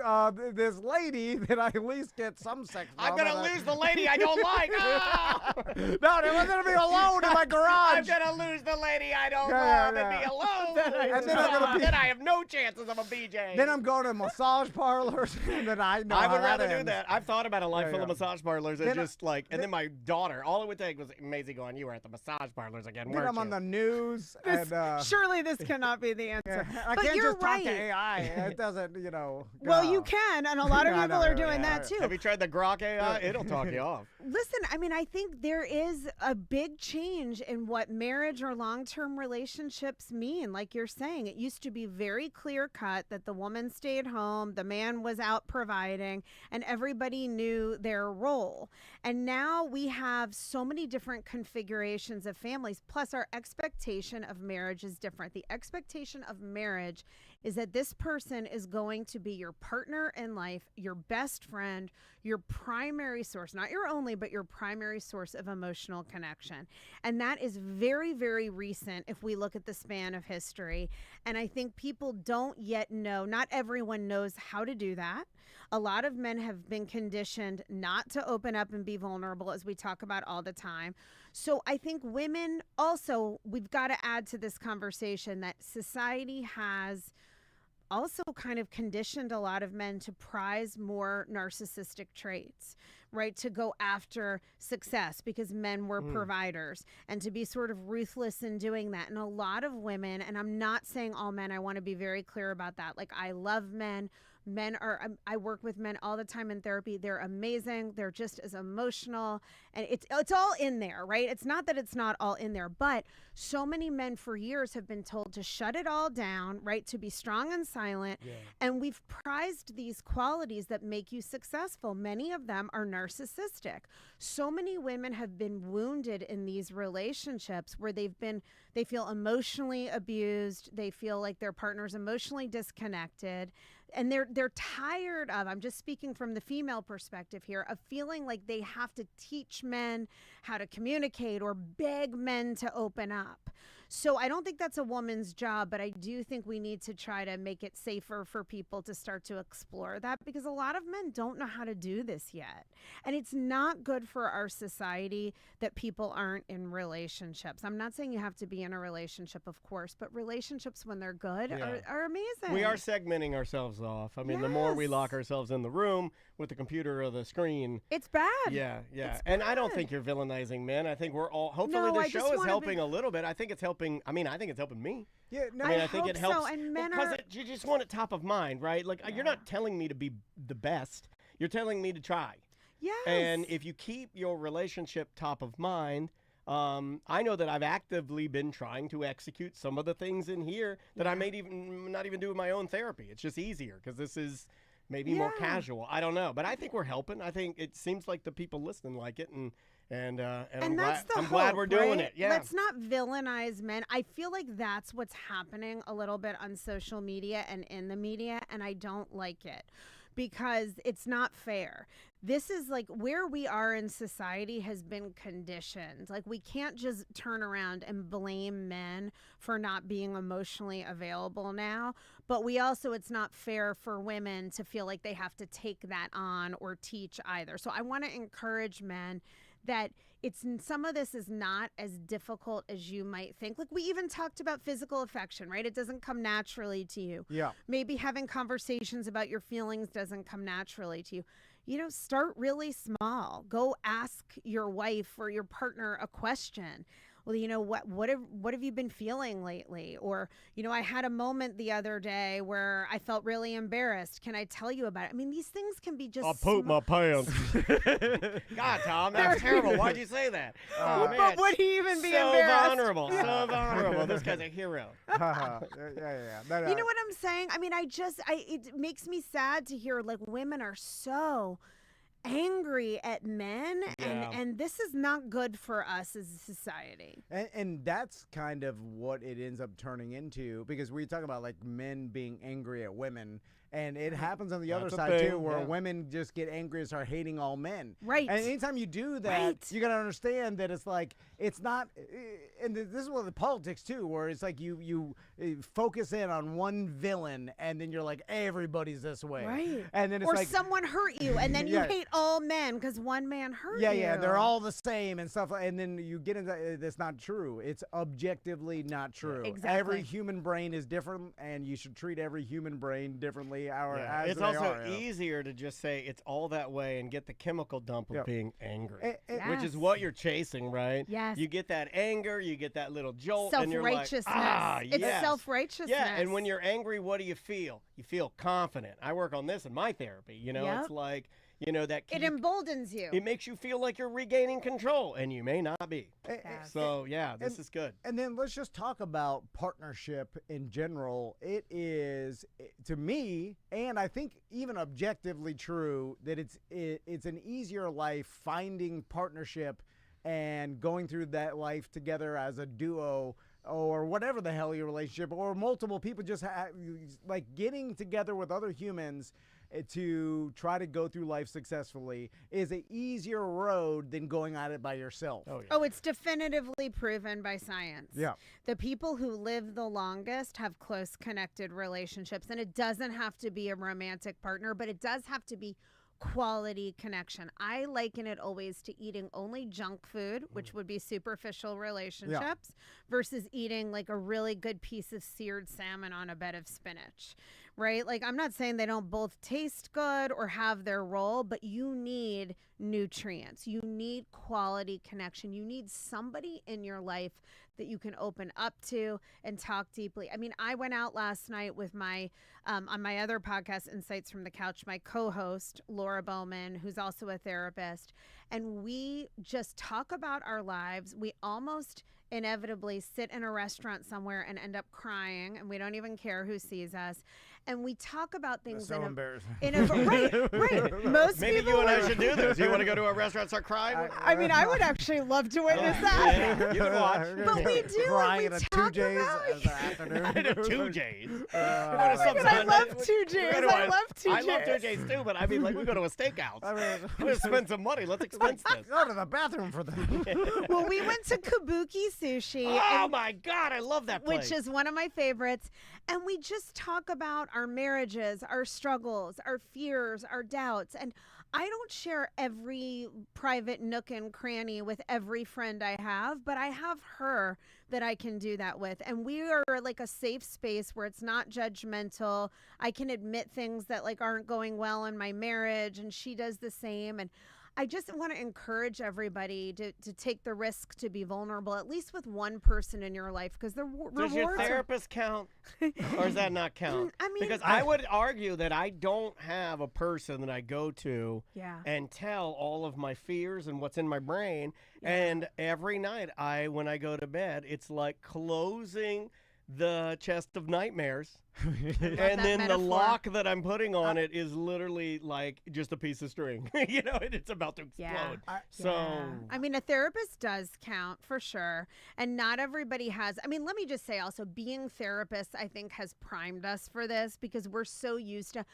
this lady that I at least get some sex. I'm from, going to and I- lose the lady I don't like. Ah! No, they want to be alone in my I'm garage. going to lose the lady I don't Yeah, love yeah. and be alone. And then I'm gonna be- Then I have no chances of a BJ. Then I'm going to massage parlors, and then I know I how would rather that do ends. that. I've thought about a life Yeah, full of yeah. massage parlors and Then I- just like, and then my daughter, all it would take was Maisie going, you were at the massage parlors again, Then weren't I'm on you? the news, This- and surely this cannot be the answer. I But can't you're just right. talk to AI. It doesn't, you know. Well, you go. can, and a lot of I people know, are yeah, doing yeah. that too. Have you tried the Grok AI? It'll talk you off. Listen, I mean, I think there is a big change in what marriage or long-term relationships mean. Like you're saying, it used to be very clear cut that the woman stayed home, the man was out providing, and everybody knew their role. And now we have so many different configurations of families, plus our expectation of marriage is different. The expectation of marriage is that this person is going to be your partner in life, your best friend, your primary source, not your only, but your primary source of emotional connection. And that is very, very recent if we look at the span of history. And I think people don't yet know, not everyone knows how to do that. A lot of men have been conditioned not to open up and be vulnerable, as we talk about all the time. So I think women also, we've got to add to this conversation that society has also kind of conditioned a lot of men to prize more narcissistic traits, right? To go after success because men were providers, and to be sort of ruthless in doing that. And a lot of women, and I'm not saying all men, I want to be very clear about that. Like, I love men. Men are, I work with men all the time in therapy. They're amazing. They're just as emotional, and it's all in there, right? It's not that it's not all in there, but so many men for years have been told to shut it all down, right? To be strong and silent. Yeah. And we've prized these qualities that make you successful. Many of them are narcissistic. So many women have been wounded in these relationships where they feel emotionally abused. They feel like their partner's emotionally disconnected. And they're tired of, I'm just speaking from the female perspective here, of feeling like they have to teach men how to communicate or beg men to open up. So I don't think that's a woman's job, but I do think we need to try to make it safer for people to start to explore that, because a lot of men don't know how to do this yet. And it's not good for our society that people aren't in relationships. I'm not saying you have to be in a relationship, of course, but relationships when they're good Yeah. are amazing. We are segmenting ourselves off. I mean, the more we Yes. lock ourselves in the room with the computer or the screen. It's bad. Yeah. It's And I don't bad. think you're villainizing men. I think we're all, hopefully No, I this just show is wanna helping be- a little bit. I think it's helping. I mean, I think it's helping me. Yeah, no, I mean, I think hope it helps. so, and men because are- you just want it top of mind, right? Like, you're not telling me to be the best. You're telling me to try. Yes. And if you keep your relationship top of mind, I know that I've actively been trying to execute some of the things in here that I may even not even do in my own therapy. It's just easier because this is maybe more Yeah. casual. I don't know, but I think we're helping. I think it seems like the people listening like it, and I'm And that's glad. the I'm glad hope, we're doing right? it. Yeah. Let's not villainize men. I feel like that's what's happening a little bit on social media and in the media, and I don't like it. because it's not fair. This is like where we are in society has been conditioned. Like we can't just turn around and blame men for not being emotionally available now, but we also, it's not fair for women to feel like they have to take that on or teach either. So I want to encourage men that some of this is not as difficult as you might think. Like we even talked about physical affection, right? It doesn't come naturally to you. Yeah. Maybe having conversations about your feelings doesn't come naturally to you. You know, start really small. Go ask your wife or your partner a question. Well, you know, what have you been feeling lately? Or, you know, I had a moment the other day where I felt really embarrassed. Can I tell you about it? I mean, these things can be just I pooped my pants. God, Tom, that's terrible. Why'd you say that? Oh, man. But would he even be so embarrassed? vulnerable. So vulnerable. This guy's a hero. yeah. You know what I'm saying? I mean, it makes me sad to hear like women are so angry at men, and this is not good for us as a society. And that's kind of what it ends up turning into, because we talk about like men being angry at women, and it happens on the other side too, where women just get angry and start hating all men. Right. And anytime you do that, you got to understand that it's like, it's not, and this is what the politics too, where it's like you focus in on one villain, and then you're like, everybody's this way. Right. And then it's or like, someone hurt you, and then you hate all men because one man hurt you. Yeah, they're all the same and stuff. And then you get into that's not true. It's objectively not true. Exactly. Every human brain is different, and you should treat every human brain differently. It's also easier to just say it's all that way and get the chemical dump of being angry, which is what you're chasing, right? Yes. You get that anger, you get that little jolt, and you're like, self-righteousness. It's self-righteousness. Yeah, and when you're angry, what do you feel? You feel confident. I work on this in my therapy. You know, it's like, you know, that it emboldens you. It makes you feel like you're regaining control, and you may not be. So, yeah, this is good. And then let's just talk about partnership in general. It is, to me, and I think even objectively true, that it's an easier life finding partnership and going through that life together as a duo, or whatever the hell your relationship, or multiple people, just like getting together with other humans to try to go through life successfully is an easier road than going at it by yourself. Oh, it's definitively proven by science. Yeah. The people who live the longest have close connected relationships, and it doesn't have to be a romantic partner, but it does have to be quality connection. I liken it always to eating only junk food, which would be superficial relationships, versus eating like a really good piece of seared salmon on a bed of spinach, right? Like, I'm not saying they don't both taste good or have their role, but you need nutrients. You need quality connection. You need somebody in your life that you can open up to and talk deeply. I mean, I went out last night with my, on my other podcast, Insights from the Couch, my co-host, Laura Bowman, who's also a therapist, and we just talk about our lives. We almost inevitably sit in a restaurant somewhere and end up crying, and we don't even care who sees us. And we talk about things That's so embarrassing. Right. Most Maybe people you and I should do this. You want to go to a restaurant and start crying? I mean, I would actually love to witness that. Yeah, you can watch. But we do. Crying And we at a talk 2J's about as an afternoon. I did 2J's. I love 2J's. I love 2J's. I love 2J's too, but I mean, like, we go to a steakhouse. I mean, Let's spend some money. Let's expense this. go to the bathroom for that. Well, we went to Kabuki Sushi. Oh my God, I love that place. Which is one of my favorites. And we just talk about our marriages, our struggles, our fears, our doubts. And I don't share every private nook and cranny with every friend I have, but I have her that I can do that with. And we are like a safe space where it's not judgmental. I can admit things that like aren't going well in my marriage, and she does the same. And I just want to encourage everybody to take the risk to be vulnerable, at least with one person in your life, because the rewards. Does your therapist count, or does that not count? I mean, because I would argue that I don't have a person that I go to and tell all of my fears and what's in my brain. And every night, when I go to bed, it's like closing the chest of nightmares. that And then the metaphor. lock that I'm putting on it is literally like just a piece of string. You know, and it's about to Yeah. explode. So Yeah. I mean, a therapist does count for sure. And not everybody has. I mean, let me just say also, being therapists, I think, has primed us for this because we're so used to.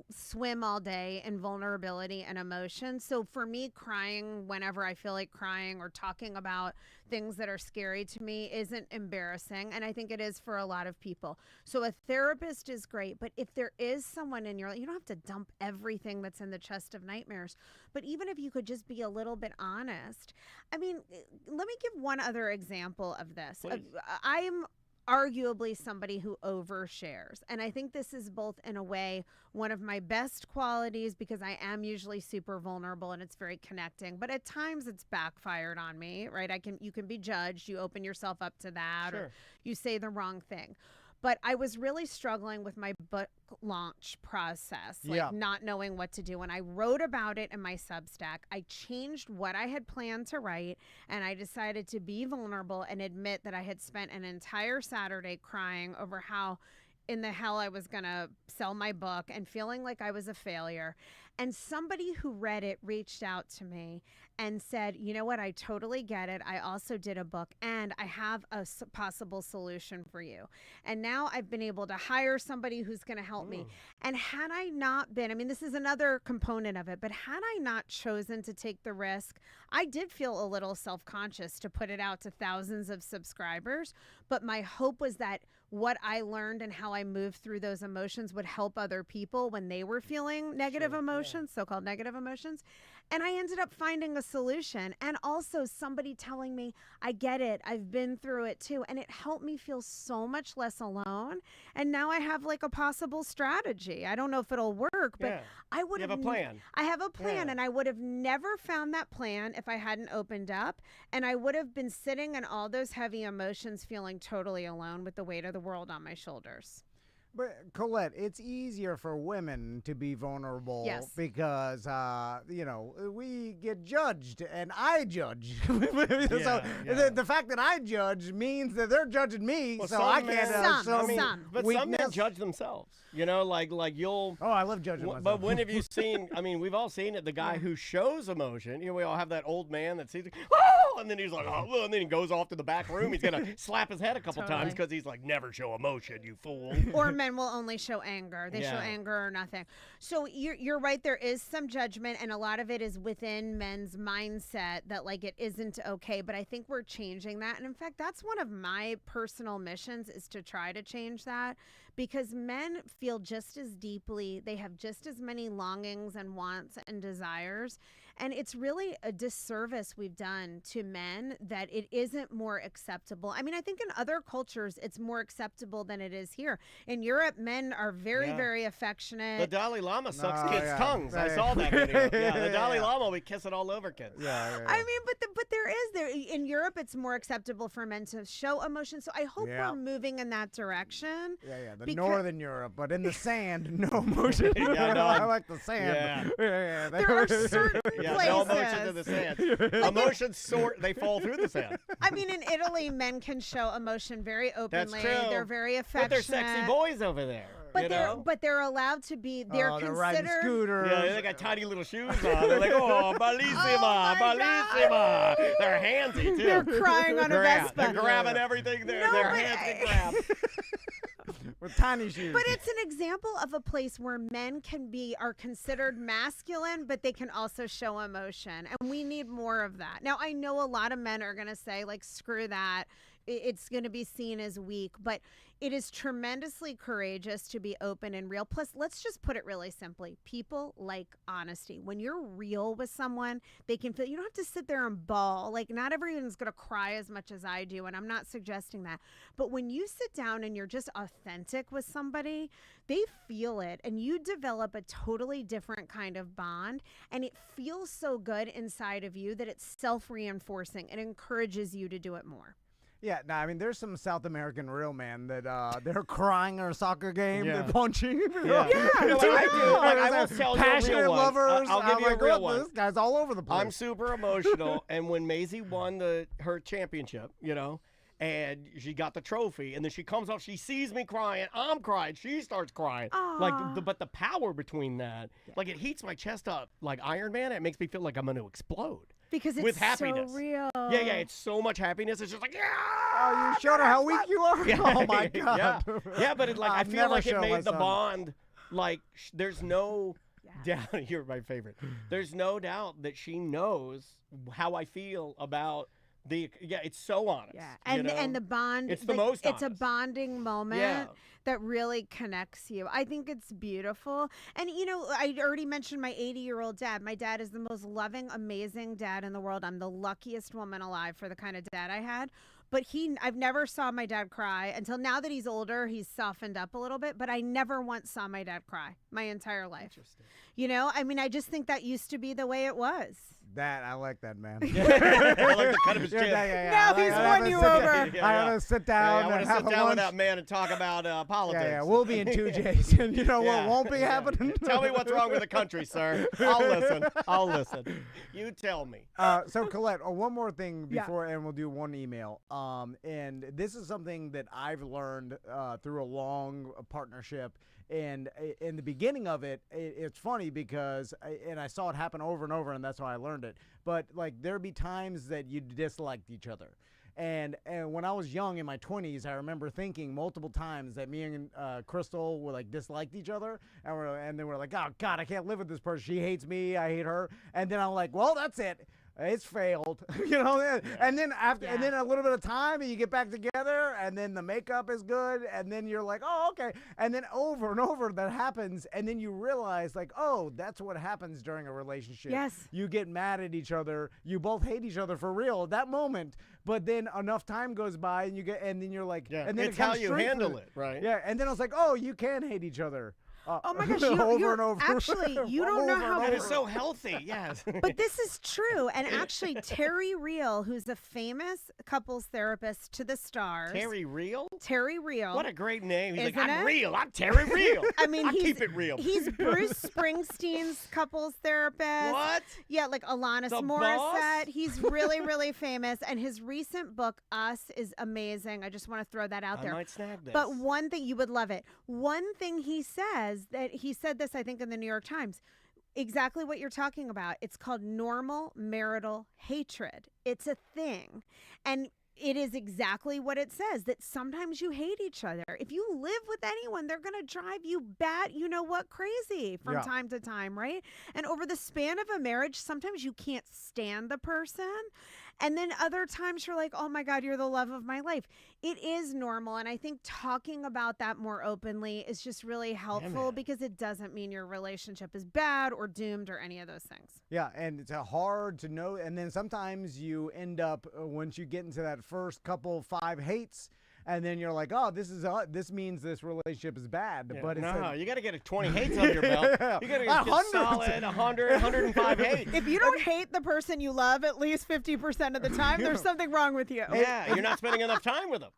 Swim all day in vulnerability and emotion. So for me, crying whenever I feel like crying or talking about things that are scary to me isn't embarrassing. And I think it is for a lot of people. So a therapist is great. But if there is someone in your life, you don't have to dump everything that's in the chest of nightmares. But even if you could just be a little bit honest. I mean, let me give one other example of this. Please. I'm arguably somebody who overshares. And I think this is both, in a way, one of my best qualities because I am usually super vulnerable and it's very connecting. But at times it's backfired on me, right? You can be judged. You open yourself up to that, or Sure. you say the wrong thing. But I was really struggling with my book launch process, like Yeah. not knowing what to do. And I wrote about it in my Substack. I changed what I had planned to write, and I decided to be vulnerable and admit that I had spent an entire Saturday crying over how in the hell I was going to sell my book and feeling like I was a failure. And somebody who read it reached out to me and said, you know what, I totally get it. I also did a book and I have a possible solution for you. And now I've been able to hire somebody who's going to help me. And had I not been, I mean, this is another component of it, but had I not chosen to take the risk, I did feel a little self-conscious to put it out to thousands of subscribers. But my hope was that what I learned and how I moved through those emotions would help other people when they were feeling negative emotions, so-called negative emotions. And I ended up finding a solution, and also somebody telling me, I get it, I've been through it too. And it helped me feel so much less alone. And now I have like a possible strategy. I don't know if it'll work, but Yeah. I would You have a plan. I have a plan, Yeah. and I would have never found that plan if I hadn't opened up. And I would have been sitting in all those heavy emotions, feeling totally alone with the weight of the world on my shoulders. But Colette, it's easier for women to be vulnerable Yes. because, we get judged, and I judge. So yeah. the fact that I judge means that they're judging me, Well, so some I men- can't Some, show some. But some men weakness. judge themselves. You know, like you'll. Oh, I love judging myself. But when have you seen? I mean, we've all seen it. The guy who shows emotion. You know, we all have that old man that sees it, oh, and then he's like, oh, and then he goes off to the back room. He's gonna slap his head a couple Totally. times because he's like, never show emotion, you fool. Or men will only show anger. They show Yeah. anger or nothing. So you're right. There is some judgment, and a lot of it is within men's mindset that like it isn't okay. But I think we're changing that. And in fact, that's one of my personal missions is to try to change that, because men feel just as deeply. They have just as many longings and wants and desires. And it's really a disservice we've done to men that it isn't more acceptable. I mean, I think in other cultures, it's more acceptable than it is here. In Europe, men are very, Yeah. very The affectionate. Dalai Lama sucks Oh, kids' yeah. tongues. I Yeah. saw that video. Yeah, the Yeah, Dalai yeah. Lama will be kissing all over kids. yeah. I mean, but there in Europe, it's more acceptable for men to show emotion. So I hope Yeah. we're moving in that direction. The Because- northern Europe, but in the sand, no emotion. Yeah, no. I like the sand. Yeah. There are certain Yeah, places. no emotions in the sand. Emotions they fall through the sand. I mean, in Italy, men can show emotion very openly. true. They're very But affectionate. they're sexy boys over there. But you they're know? but they're allowed to be. They're They're riding considered. scooters. Yeah, they got tiny little shoes on. They're like, oh, bellissima, my bellissima. They're handsy, too. They're crying on a Vespa. They're grabbing everything. Their No, but hands can grab. with tiny shoes. But it's an example of a place where men are considered masculine, but they can also show emotion. And we need more of that. Now, I know a lot of men are going to say, like, screw that. It's going to be seen as weak, but it is tremendously courageous to be open and real. Plus, let's just put it really simply. People like honesty. When you're real with someone, they can feel, you don't have to sit there and bawl. Like, not everyone's going to cry as much as I do, and I'm not suggesting that. But when you sit down and you're just authentic with somebody, they feel it, and you develop a totally different kind of bond, and it feels so good inside of you that it's self-reinforcing. It encourages you to do it more. Yeah, no, I mean, there's some South American real men that they're crying at a soccer game, Yeah. they're punching. Yeah. You know, Like, I do. Like, I will they're tell you a real passionate one. lovers. I'll give I'm you a like, real look, one. This guy's all over the place. I'm super emotional, and when Maisie won her championship, and she got the trophy, and then she comes up, she sees me crying, I'm crying, she starts crying. Like, but the power between that, like, it heats my chest up like Iron Man. It makes me feel like I'm going to explode. Because it's with happiness. so real. Yeah, it's so much happiness. It's just like, yeah. Oh, you showed her how weak you are? Yeah. Oh, my God. Yeah, but it, like, I I've feel never like it shown my made the son. bond, like, there's no doubt. You're my favorite. There's no doubt that she knows how I feel about it's so honest. Yeah, and the bond. It's the most It's a honest. bonding moment that really connects you. I think it's beautiful. And I already mentioned my 80-year-old dad. My dad is the most loving, amazing dad in the world. I'm the luckiest woman alive for the kind of dad I had. But I've never saw my dad cry until now that he's older. He's softened up a little bit, but I never once saw my dad cry my entire life. Interesting. I mean, I just think that used to be the way it was. I like that, man. I like the cut of his chin. Now he's won you over. I gotta sit down I want and to have sit a down lunch. with that man and talk about politics. Yeah, we'll be in 2 J's, and you know what won't be happening? Tell me what's wrong with the country, sir. I'll listen. You tell me. So Colette, one more thing before, and we'll do one email. And this is something that I've learned through a long partnership. And in the beginning of it, it's funny because, I saw it happen over and over, and that's how I learned it. But like, there'd be times that you disliked each other. And when I was young in my 20s, I remember thinking multiple times that me and Crystal were like disliked each other, and then we're like, oh God, I can't live with this person. She hates me, I hate her. And then I'm like, well, that's it. It's failed, and then and then a little bit of time, and you get back together, and then the makeup is good, and then you're like, oh, okay, and then over and over that happens, and then you realize, like, oh, that's what happens during a relationship. Yes. You get mad at each other, you both hate each other for real at that moment, but then enough time goes by, and then you're like, and then it's it comes how you straight handle from it, right? Yeah, and then I was like, oh, you can hate each other. Oh my gosh, over and over. Actually, you don't know how. That is so healthy, yes. But this is true. And actually, Terry Real, who's a famous couples therapist to the stars. Terry Real? Terry Real. What a great name. He's like, Isn't I'm it? real. I'm Terry Real. I mean, keep it real. He's Bruce Springsteen's couples therapist. What? Yeah, like Alanis The Morissette. boss? He's really, really famous. And his recent book, Us, is amazing. I just want to throw that out there. I might snag this. But one thing, you would love it. One thing he said this, I think, in the New York Times, exactly what you're talking about. It's called normal marital hatred. It's a thing. And it is exactly what it says, that sometimes you hate each other. If you live with anyone, they're going to drive you bat, crazy from time to time, right? And over the span of a marriage, sometimes you can't stand the person. And then other times you're like, oh my God, you're the love of my life. It is normal. And I think talking about that more openly is just really helpful because it doesn't mean your relationship is bad or doomed or any of those things. Yeah, and it's hard to know. And then sometimes you end up, once you get into that first couple 5 hates, and then you're like, oh, this means this relationship is bad. Yeah, But you got to get 20 hates under your belt. You got to get 100. solid 100, 105 hates. If you don't hate the person you love at least 50% of the time, there's something wrong with you. Yeah, you're not spending enough time with them.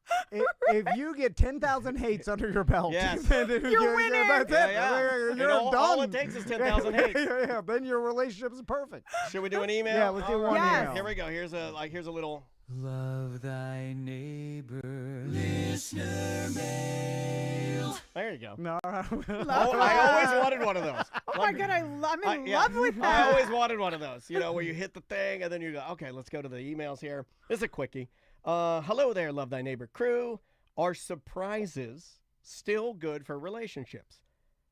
If you get 10,000 hates under your belt, Yes. You're winning. That's it. Yeah. You're all, done. all it takes is 10,000 hates. Yeah, then your relationship is perfect. Should we do an email? Yeah, let's do one Yes. email. Here we go. Here's a little. Love thy neighbor. Listener mail. There you go. No, I always wanted one of those. Oh my God, I'm in yeah. love with I that. always wanted one of those. Where you hit the thing and then you go, okay, let's go to the emails here. This is a quickie. Hello there, Love Thy Neighbor crew. Are surprises still good for relationships?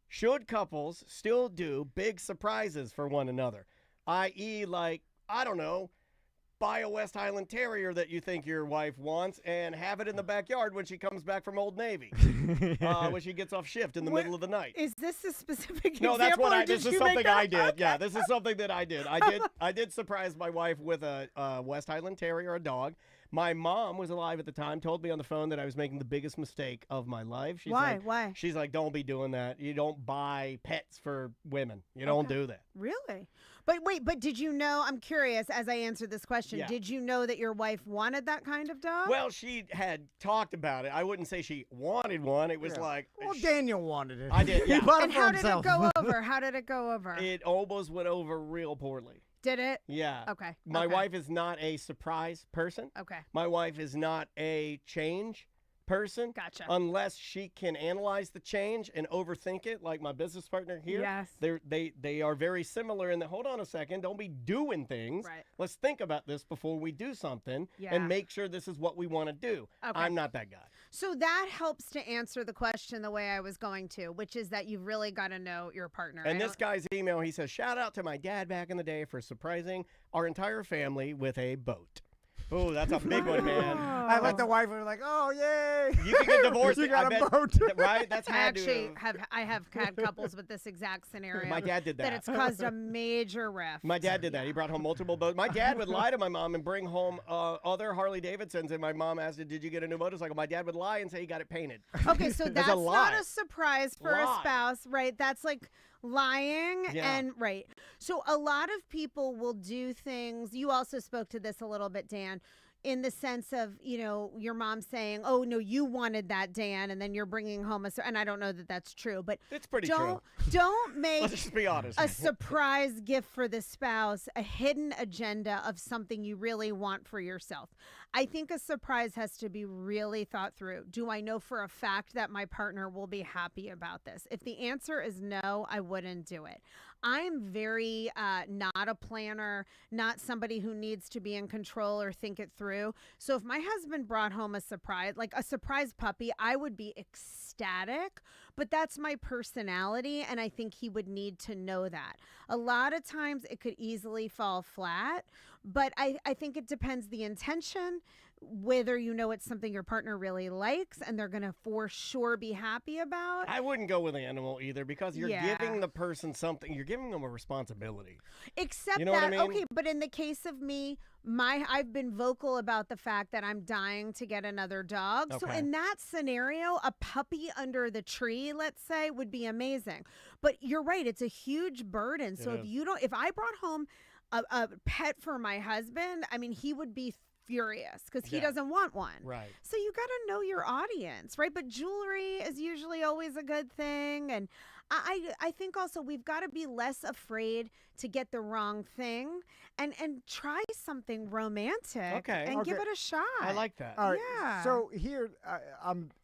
Should couples still do big surprises for one another? I.e., like, I don't know, buy a West Highland Terrier that you think your wife wants and have it in the backyard when she comes back from Old Navy, when she gets off shift in the middle of the night. Is this a specific No, example? that's what or I. did This is you make something that I did. up? Yeah, this is something that I did. I did surprise my wife with a West Highland Terrier, a dog. My mom was alive at the time. Told me on the phone that I was making the biggest mistake of my life. She's Why? Like, Why? She's like, don't be doing that. You don't buy pets for women. You don't do that. Really? But did you know, I'm curious as I answer this question, Yeah. did you know that your wife wanted that kind of dog? Well, she had talked about it. I wouldn't say she wanted one. It was like, well, Daniel wanted it. I did. He Yeah. bought it and for how himself. did it go over? How did it go over? It almost went over real poorly. Did it? Yeah. Okay. My okay. wife is not a surprise person. Okay. My wife is not a change person. Gotcha. Unless she can analyze the change and overthink it, like my business partner here. Yes. They are very similar in that, hold on a second, don't be doing things. Right. Let's think about this before we do something Yeah. and make sure this is what we want to do. Okay. I'm not that guy. So that helps to answer the question the way I was going to, which is that you've really got to know your partner. And this guy's email, he says, shout out to my dad back in the day for surprising our entire family with a boat. Oh, that's a big one, man. I like the wife who's like, oh, yay. You can get divorced. You got I a bet, boat. Right? That's I had to actually have had couples with this exact scenario. My dad did that. That it's caused a major rift. My dad did that. He brought home multiple boats. My dad would lie to my mom and bring home other Harley Davidsons, and my mom asked, did you get a new motorcycle? My dad would lie and say he got it painted. Okay, so that's a not lie. a surprise for a Lie. spouse, right? That's like lying Yeah. and right. So a lot of people will do things. You also spoke to this a little bit, Dan, in the sense of, you know, your mom saying, oh, no, you wanted that, Dan, and then you're bringing home and I don't know that that's true, but It's pretty don't true. make Let's just be honest. a surprise gift for the spouse a hidden agenda of something you really want for yourself. I think a surprise has to be really thought through. Do I know for a fact that my partner will be happy about this? If the answer is no, I wouldn't do it. I'm very not a planner, not somebody who needs to be in control or think it through. So if my husband brought home a surprise, like a surprise puppy, I would be ecstatic, but that's my personality, and I think he would need to know that. A lot of times it could easily fall flat, but I think it depends the intention, whether you know it's something your partner really likes and they're going to for sure be happy about. I wouldn't go with animal either because you're Yeah. giving the person something. You're giving them a responsibility. Except You know that, what I mean? okay, but in the case of me, I've been vocal about the fact that I'm dying to get another dog. So Okay. in that scenario, a puppy under the tree, let's say, would be amazing. But you're right, it's a huge burden. So It is. if I brought home a pet for my husband, I mean, he would be furious because he Yeah. doesn't want one. Right. So you got to know your audience, right? But jewelry is usually always a good thing. And I think also we've got to be less afraid to get the wrong thing and try something romantic Okay. and give Okay. it a shot. I like that. All right. Yeah. So here,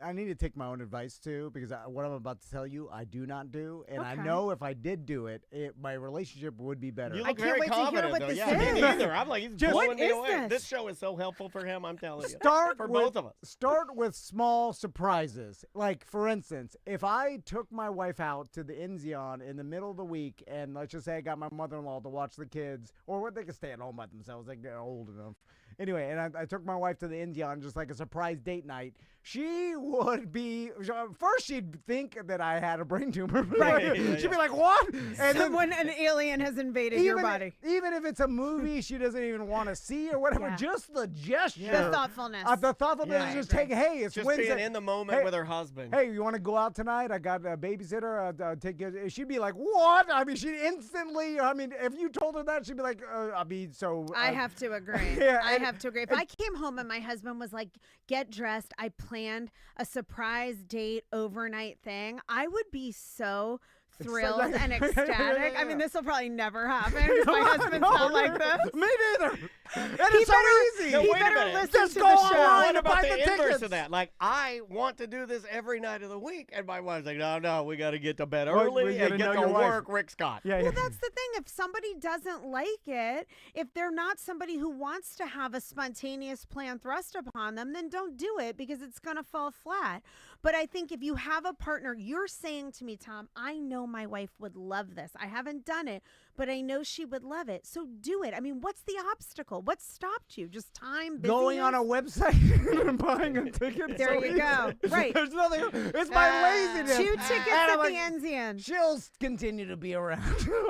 I need to take my own advice too, because what I'm about to tell you, I do not do, and I Okay. know if I did do it, my relationship would be better. You I look can't very wait to hear confident, what though. this Yeah, me is. neither. I'm like, he's Just- blowing What me is away. this? This show is so helpful for him, I'm telling you. Start for with, both of us. Start with small surprises. Like, for instance, if I took my wife out to the Enzion in the middle of the week, and let's just say I got my mother-in-law to watch the kids, or they can stay at home by themselves, they're old enough. Anyway, and I took my wife to the Enzion, just like a surprise date night. She would be, first she'd think that I had a brain tumor. Right. She'd be like, what? And then an alien has invaded your body. even if it's a movie she doesn't even want to see or whatever, Yeah. just the gesture. The thoughtfulness. The thoughtfulness Yeah, is I just agree. take, hey, it's Just Wednesday. being in the moment Hey, with her husband. Hey, you want to go out tonight? I got a babysitter. Take you. She'd be like, what? I mean, she'd instantly, if you told her that, she'd be like, I have to agree. Yeah, I and- have to agree. If I came home and my husband was like, get dressed, I planned a surprise date overnight thing, I would be so thrilled and ecstatic. I mean, this will probably never happen because my husband's not like this. Me neither. And He it's so better- easy. No, he wait a better minute. listen Just to go the online show. What and about buy the the inverse tickets. of that? Like, I want to do this every night of the week, and my wife's like, no, we got to get to bed Well, we early gotta and get know to your wife. work, Rick Scott. Yeah, Well, that's the thing. If somebody doesn't like it, if they're not somebody who wants to have a spontaneous plan thrust upon them, then don't do it because it's going to fall flat. But I think if you have a partner, you're saying to me, Tom, I know my wife would love this. I haven't done it, but I know she would love it. So do it. I mean, what's the obstacle? What stopped you? Just time, Going on a busyness? website and buying a ticket. There so you go. easy. Right. There's nothing. It's my laziness. 2 tickets And at I'm the like, Enzian. She'll continue to be around.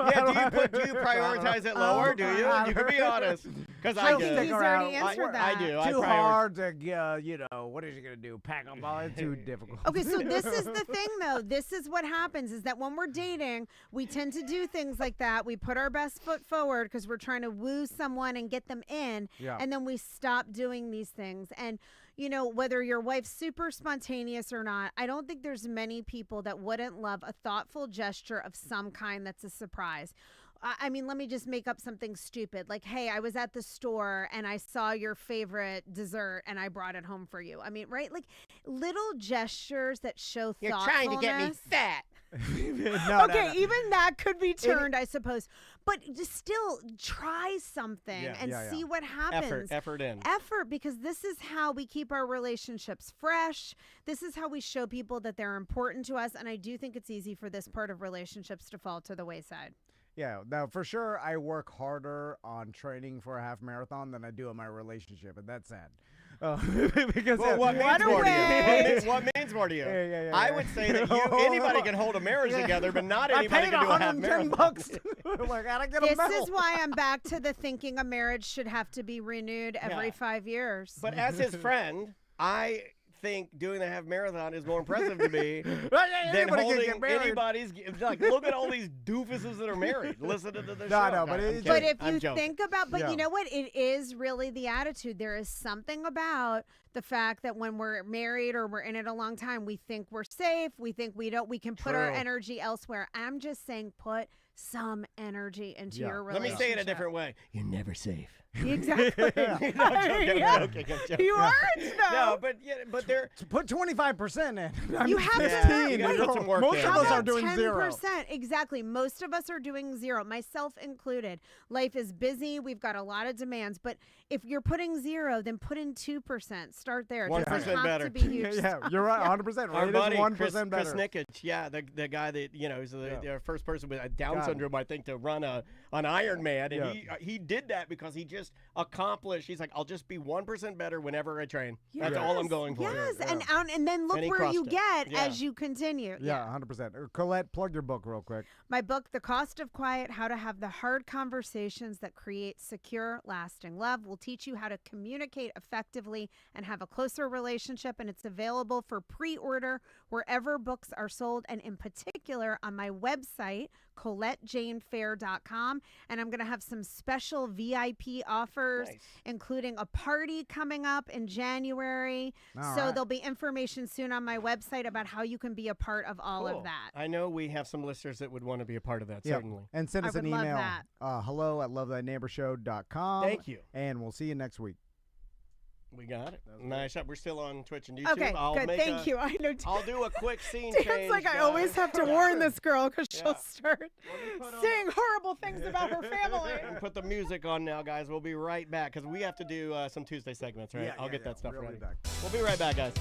Yeah, do you prioritize it lower? Do you? You can be honest, because I She'll do. stick He's around. already answered that. I do. I Too prioritize. hard to, what is she gonna do? Pack up all? It's too difficult. Okay, so this is the thing, though. This is what happens is that when we're dating, we tend to do things like that. We put our best foot forward because we're trying to woo someone and get them in. Yeah. And then we stop doing these things. And, whether your wife's super spontaneous or not, I don't think there's many people that wouldn't love a thoughtful gesture of some kind that's a surprise. I mean, let me just make up something stupid. Like, hey, I was at the store and I saw your favorite dessert and I brought it home for you. I mean, right? Like little gestures that show You're thoughtfulness. trying to get me fat. No, Okay, no. even that could be turned, I suppose. But just still try something and Yeah. see what happens. Effort in. Effort, because this is how we keep our relationships fresh. This is how we show people that they're important to us. And I do think it's easy for this part of relationships to fall to the wayside. Yeah, now for sure, I work harder on training for a half marathon than I do in my relationship, and that's sad. Because Well, what means What a more to way. you? What means more to you? Yeah. I would say that anybody can hold a marriage together, but not I anybody paid can do a half $110 marathon. bucks. I gotta get a This medal. is why I'm back to the thinking a marriage should have to be renewed every Yeah. 5 years. But as his friend, I think doing the half marathon is more impressive to me than Anybody can holding get married. anybody's. Like, look at all these doofuses that are married. Listen to the show. No, but I'm it's- kidding. But if I'm you joking. think about, but Yeah. you know what? It is really the attitude. There is something about the fact that when we're married or we're in it a long time, we think we're safe. We think we can put our True. energy elsewhere. I'm just saying, put some energy into Yeah. your Let relationship. me say it a different way. You're never safe. Exactly. No, I'm joking, I'm Yeah. joking, I'm joking. You aren't, though. No, but they're. Put 25% in. I'm You have to- 15. you gotta put some work Most in. of How us are about doing 10%? zero. Exactly. Most of us are doing zero, myself included. Life is busy. We've got a lot of demands. But if you're putting zero, then put in 2%. Start there. It 1% doesn't have better. to be huge. Yeah, you're right. 100%. Our Rate buddy is 1% Chris better. Nickich, the guy that is the first person with Down God. syndrome, I think, to run an Ironman, and Yeah. he did that because he just accomplished. He's like, I'll just be 1% better whenever I train. That's Yes, all I'm going for. Yes, Yeah. and then look And he where you crushed it. get Yeah. as you continue. Yeah, 100%. Colette, plug your book real quick. My book, The Cost of Quiet, How to Have the Hard Conversations That Create Secure, Lasting Love, will teach you how to communicate effectively and have a closer relationship. And it's available for pre-order wherever books are sold, and in particular on my website, ColetteJaneFair.com. And I'm going to have some special VIP offers, Nice. including a party coming up in January. All So right. there'll be information soon on my website about how you can be a part of all Cool. of that. I know we have some listeners that would want to be a part of that, Yeah. certainly. And send I us an would love email. that. hello@lovethyneighborshow.com. Thank you. And we'll see you next week. We got it. Nice job. We're still on Twitch and YouTube. Okay, I'll good. make Thank you. I know. I'll do a quick scene Dan's change. like, I guys. always have to warn this girl because Yeah. she'll start Let me put on- saying horrible things about her family. And put the music on now, guys. We'll be right back because we have to do some Tuesday segments, right? I'll get that stuff We'll be ready. back. We'll be right back, guys.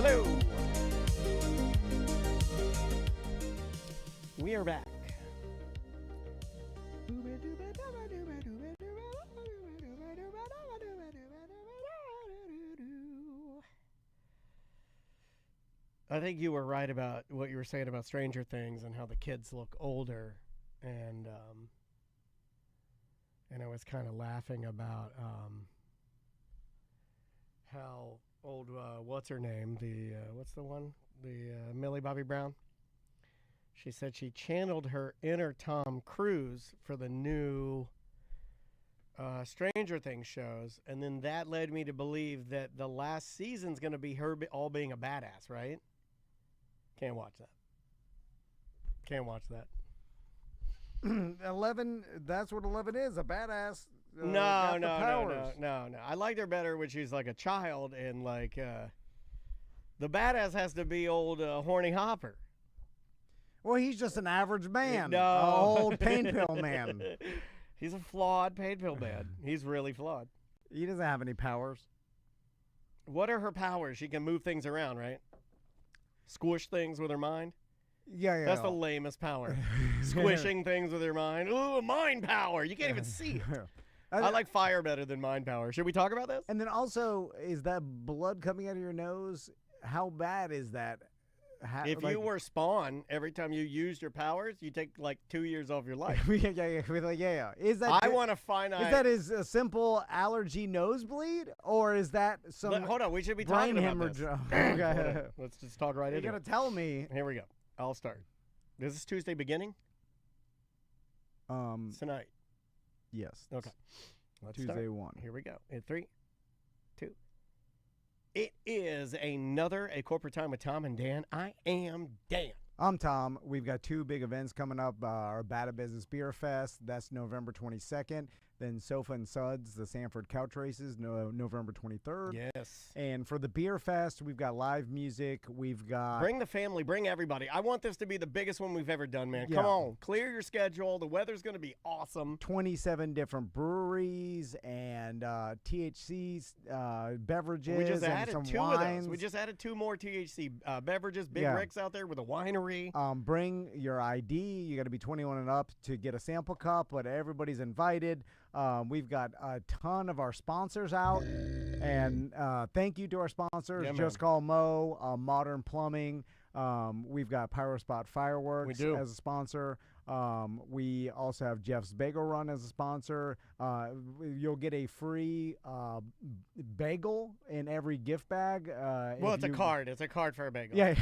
Hello. We are back. I think you were right about what you were saying about Stranger Things and how the kids look older, and I was kind of laughing about how old what's her name, the what's the one, the Millie Bobby Brown. She said she channeled her inner Tom Cruise for the new Stranger Things shows, and then that led me to believe that the last season's going to be her all being a badass, right? Can't watch that. Can't watch that. 11, that's what 11 is, a badass. No. I liked her better when she's like a child, and like the badass has to be old horny Hopper. Well, he's just an average man. No. A old pain pill man. He's a flawed pain pill man. He's really flawed. He doesn't have any powers. What are her powers? She can move things around, right? Squish things with her mind? Yeah. That's the lamest power. Squishing things with her mind. Ooh, mind power. You can't even see it. I like fire better than mind power. Should we talk about this? And then also, is that blood coming out of your nose? How bad is that? If you were Spawn, every time you used your powers, you take like 2 years off your life. yeah. Is that? I want to find out. Is that a simple allergy nosebleed, or is that some? Hold on, we should be brain talking about hemorrhage. this. Okay. Let's just talk right You're into gonna it. tell me. Here we go. I'll start. Is this Tuesday beginning? Tonight. Yes. Okay. Let's Tuesday start. 1. Here we go. In 3, 2. It is another A Corporate Time with Tom and Dan. I am Dan. I'm Tom. We've got 2 big events coming up. Our Bada Business Beer Fest, that's November 22nd. Then Sofa and Suds, the Sanford Couch Races, November 23rd. Yes. And for the Beer Fest, we've got live music. We've got... Bring the family. Bring everybody. I want this to be the biggest one we've ever done, man. Yeah. Come on. Clear your schedule. The weather's going to be awesome. 27 different breweries and THC beverages. We just and added some 2 wines. of those. We just added 2 more THC beverages. Big Yeah. Rick's out there with a winery. Bring your ID. You got to be 21 and up to get a sample cup, but everybody's invited. We've got a ton of our sponsors out, and thank you to our sponsors. Yeah, Just Call Mo, Modern Plumbing. We've got Pyrospot Fireworks as a sponsor. We also have Jeff's Bagel Run as a sponsor. You'll get a free bagel in every gift bag. Well, it's a card. It's a card for a bagel. Yeah.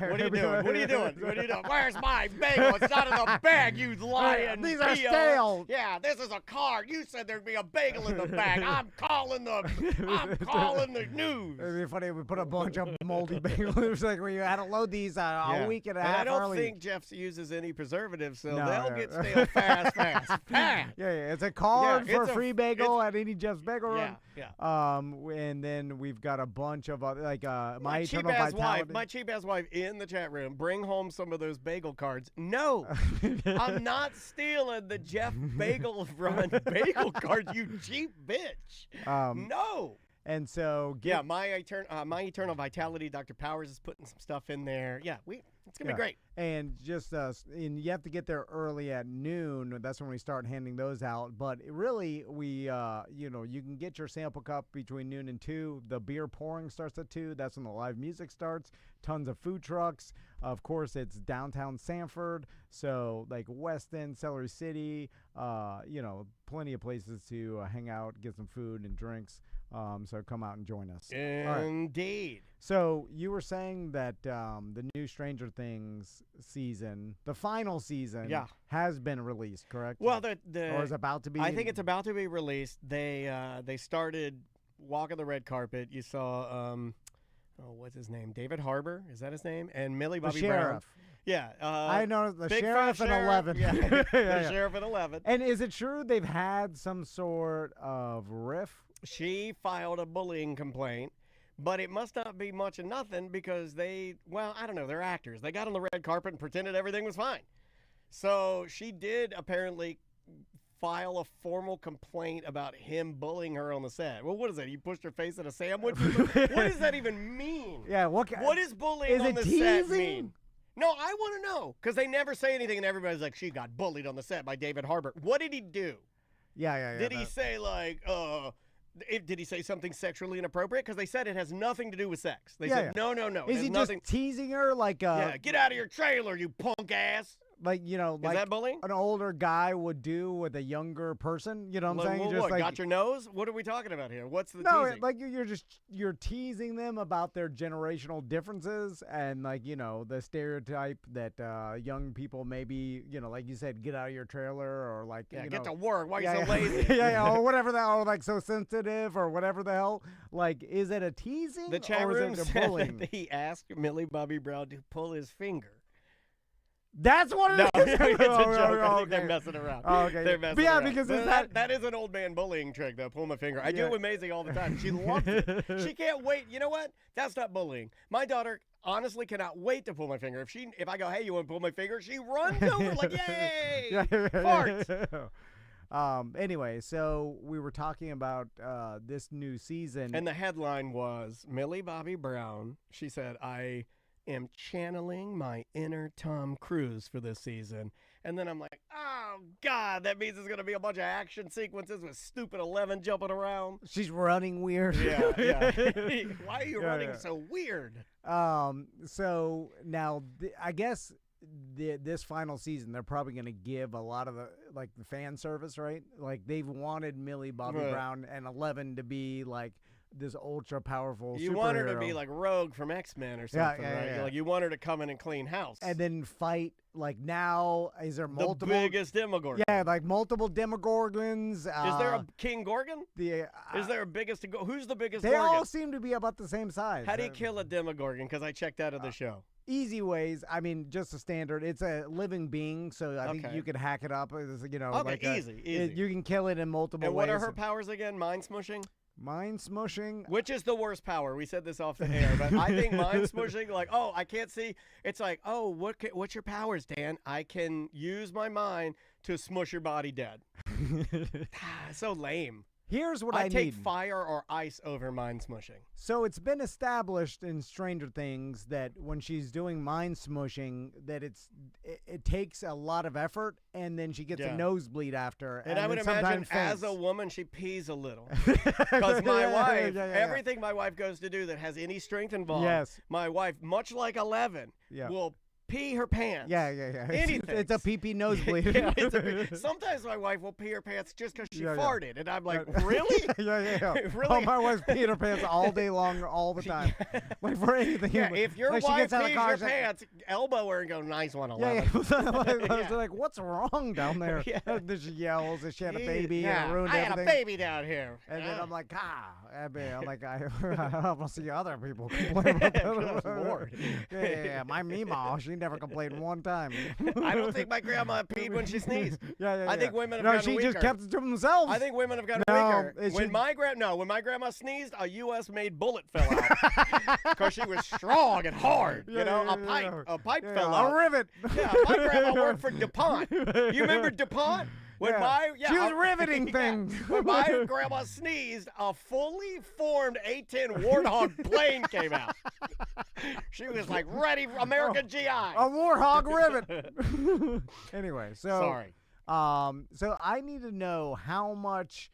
What are you doing? What are you doing? What are you doing? Where's my bagel? It's not in the bag, you lying. These are Theo. stale. Yeah, this is a card. You said there'd be a bagel in the bag. I'm calling the news. It'd be funny if we put a bunch of moldy bagels. It was like we had to load these a week and a half I don't early. think Jeff uses any preservatives, so No, they'll no. get stale fast. Yeah, it's a card Yeah, for it's a free bagel at any Jeff's Bagel Run. Yeah. And then we've got a bunch of other, like My cheap Eternal ass Vitality. wife, my cheap ass wife in the chat room, bring home some of those bagel cards. No, I'm not stealing the Jeff Bagel Run bagel cards, you cheap bitch. No. And so my Eternal Vitality, Dr. Powers is putting some stuff in there. Yeah, it's gonna be great. And just and you have to get there early at noon. That's when we start handing those out. But really, we you can get your sample cup between noon and 2. The beer pouring starts at 2. That's when the live music starts. Tons of food trucks. Of course, it's downtown Sanford, so like West End, Celery City. Plenty of places to hang out, get some food and drinks. So come out and join us. Indeed. So you were saying that the new Stranger Things season, the final season, has been released, correct? Well, or is about to be. I think it's about to be released. They started walking the red carpet. You saw what's his name? David Harbour, is that his name? And Millie Bobby Brown. Sheriff. Yeah. I know the Big sheriff Fat and 11. Yeah. The sheriff and 11. And is it true they've had some sort of riff? She filed a bullying complaint, but it must not be much of nothing because I don't know, they're actors. They got on the red carpet and pretended everything was fine. So she did apparently file a formal complaint about him bullying her on the set. Well, what is that? You pushed her face in a sandwich? What does that even mean? Yeah, What is bullying on the set mean? No, I want to know, because they never say anything, and everybody's like, she got bullied on the set by David Harbour. What did he do? Yeah. Did he say, like, did he say something sexually inappropriate? Because they said it has nothing to do with sex. They said, no. Is he nothing... just teasing her like get out of your trailer, you punk ass. Like, you know, Is like that bullying? an older guy would do with a younger person? You know what I'm saying? What, Just like, got your nose? What are we talking about here? What's the no, teasing? like you're teasing them about their generational differences and, like, you know, the stereotype that young people maybe, you know, like you said, get out of your trailer, or like, you get know, to work. Why are you so lazy? or whatever the hell, or like so sensitive, or whatever the hell. Like, is it a teasing? The chat or room is it a said bullying? that he asked Millie Bobby Brown to pull his finger. That's what it is. It's a joke. I think okay. they're messing around. Oh, okay. They're messing But yeah, around. because But it's that. that is an old man bullying trick, though. Pull my finger. I do Yeah. it with Maisie all the time. She loves it. She can't wait. You know what? That's not bullying. My daughter honestly cannot wait to pull my finger. If I go, hey, you want to pull my finger? She runs over like, yay! Fart. Anyway, so we were talking about this new season. And the headline was Millie Bobby Brown. She said, I am channeling my inner Tom Cruise for this season. And then I'm like, oh, God, that means there's going to be a bunch of action sequences with stupid 11 jumping around. She's running weird. Yeah. Why are you running so weird? So now, I guess this final season, they're probably going to give a lot of the fan service, right? Like, they've wanted Millie Bobby Brown and 11 to be like this ultra powerful You superhero. want her to be like Rogue from X-Men or something, right? Yeah. Like, you want her to come in and clean house. And then fight, like, now, is there multiple? The biggest Demogorgon. Yeah, like multiple Demogorgons. Is there a King Gorgon? Is there a biggest? Who's the biggest They Gorgon? all seem to be about the same size. How do you kill a Demogorgon? Because I checked out of the show. Easy ways. I mean, just a standard. It's a living being, so I think you could hack it up. You know, Okay, like easy. you can kill it in multiple And ways. what are her powers again? Mind smushing? Mind smushing. Which is the worst power? We said this off the air, but I think mind smushing, like, oh, I can't see. It's like, oh, what's your powers, Dan? I can use my mind to smush your body dead. So lame. Here's what I I take need. fire or ice over mind smushing. So it's been established in Stranger Things that when she's doing mind smushing, that it takes a lot of effort, and then she gets a nosebleed after. And I would then imagine sometimes as a faints. woman, she pees a little. Because my wife, yeah. everything my wife goes to do that has any strength involved, Yes. my wife, much like 11, will pee her pants. Yeah. Anything. It's a pee nosebleed. Sometimes my wife will pee her pants just because she Yeah. farted. And I'm like, really? Yeah. Really? Oh, my wife's peeing her pants all day long, all the time. Like, for anything. Yeah, if your like, she wife gets out of pees the car, your she's like, pants, elbow her and go, nice one, Yeah. 11. I was like, what's wrong down there? Yeah. Then she yells that she had a baby Yeah, and it ruined I everything. had a baby down here. And then I'm like, I'm like, I want to see other people complain about that. Lord. Yeah. My Meemaw, she never complained one time. I don't think my grandma peed when she sneezed. Yeah. I think women have No, gotten she weaker. just kept it to themselves. I think women have gotten No, weaker. it When should- my grandma sneezed, a U.S.-made bullet fell out because she was strong and hard. You know, a pipe fell out. A rivet. Yeah, my grandma worked for DuPont. You remember DuPont? When she was riveting things. When my grandma sneezed, a fully formed A-10 Warthog plane came out. She was like, ready for American GI. A warhog rivet. Anyway, so Sorry. So I need to know how much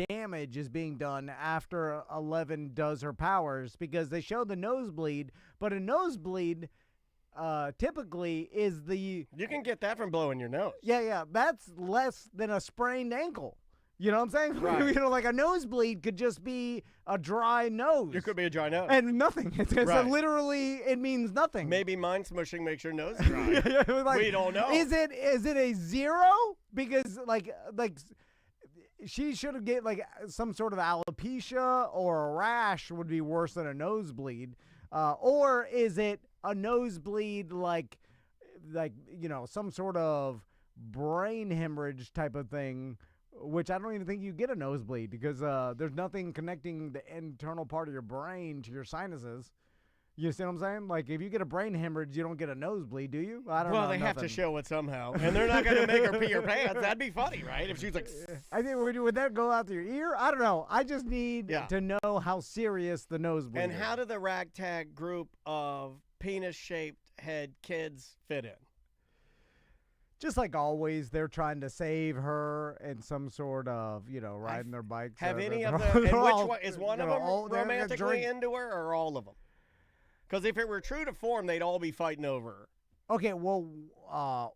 damage is being done after 11 does her powers, because they show the nosebleed, but a nosebleed typically is the You can get that from blowing your nose. yeah that's less than a sprained ankle. You know what I'm saying? Right. You know, like a nosebleed could just be a dry nose. It could be a dry nose. and nothing. It's Right. literally, it means nothing. Maybe mind smushing makes your nose dry. Like, We don't know. Is it a 0? Because like she should have get like some sort of alopecia, or a rash would be worse than a nosebleed. Or is it a nosebleed like you know, some sort of brain hemorrhage type of thing, which I don't even think you get a nosebleed, because there's nothing connecting the internal part of your brain to your sinuses. You see what I'm saying? Like, if you get a brain hemorrhage, you don't get a nosebleed, do you? I don't know. Well, they have to nothing. show it somehow, and they're not going to make her pee her pants. That'd be funny, right? If she's like, I think would that go out to your ear? I don't know. I just need to know how serious the nosebleed and is. how do the ragtag group of penis-shaped head kids fit in? Just like always, they're trying to save her in some sort of, riding their bikes. Have any they're of all- them? And they're which all- one is one of they're them all- they're gonna romantically drink. into her, or all of them? Because if it were true to form, they'd all be fighting over her. Okay, well,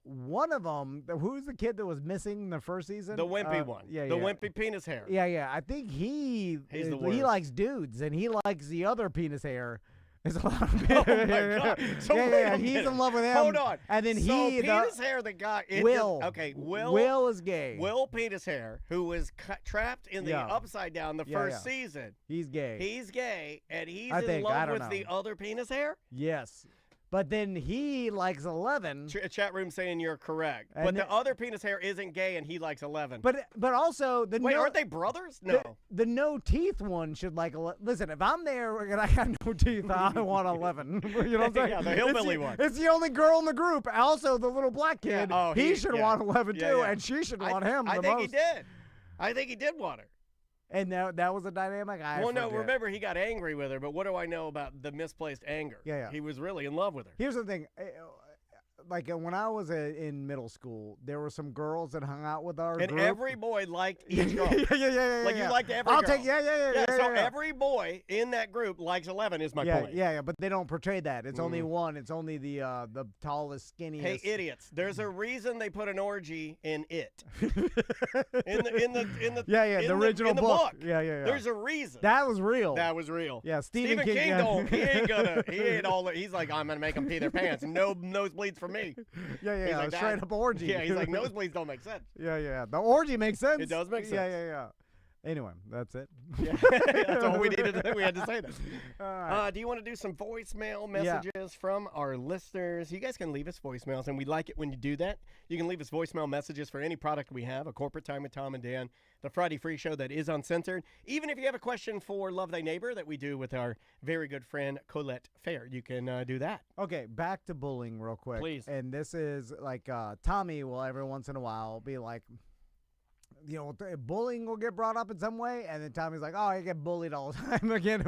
one of them, who's the kid that was missing the first season? The wimpy one. Yeah, The yeah. wimpy penis hair. Yeah. I think he's the he worst. likes dudes, and he likes the other penis hair. It's a lot of Oh my God. So wait a he's minute. in love with him. Hold on. And then so he, penis hair, the guy. Will. Will is gay. Will penis hair, who was trapped in the Yeah. upside down the Yeah, first yeah. season. He's gay. He's gay, and he's I in think, I love don't with know. the other penis hair. Yes. But then he likes 11. Chat room saying you're correct, And but the- the other penis hair isn't gay, and he likes 11. But also the wait, no, aren't they brothers? No. the no teeth one should like. Listen, if I'm there and I got no teeth, I want 11. You know what I'm saying? Yeah, the hillbilly it's one. It's the only girl in the group. Also, the little black kid. Oh, he should want 11 Yeah, too, yeah. and she should want him I the think most. he did. I think he did want her. And that was a dynamic. I Well, no, forget. remember he got angry with her, but what do I know about the misplaced anger? Yeah. He was really in love with her. Here's the thing. Like when I was in middle school, there were some girls that hung out with our And group. every boy liked each girl. yeah. Like you liked every I'll girl. take yeah. So every boy in that group likes 11 is my point. Yeah, but they don't portray that. It's only one. It's only the tallest, skinniest. Hey, idiots! There's a reason they put an orgy in it. in the the original in the book. book. Yeah. There's a reason. That was real. That was real. Yeah, Stephen King yeah. don't. He ain't gonna. He ain't all. He's like, I'm gonna make them pee their pants. No nosebleeds for me. Yeah, He's like, straight "That-" up orgy. Yeah, he's like, nosebleeds don't make sense. Yeah. The orgy makes sense. It does make sense. Yeah. Anyway, that's it. Yeah, that's all we needed. We had to say that. All right. Do you want to do some voicemail messages from our listeners? You guys can leave us voicemails, and we like it when you do that. You can leave us voicemail messages for any product we have, a Corporate Time with Tom and Dan, the Friday Free Show that is uncensored. Even if you have a question for Love Thy Neighbor that we do with our very good friend Colette Fehr, you can do that. Okay, back to bullying real quick. Please. And this is like Tommy will every once in a while be like, bullying will get brought up in some way, and then Tommy's like, "Oh, I get bullied all the time again,"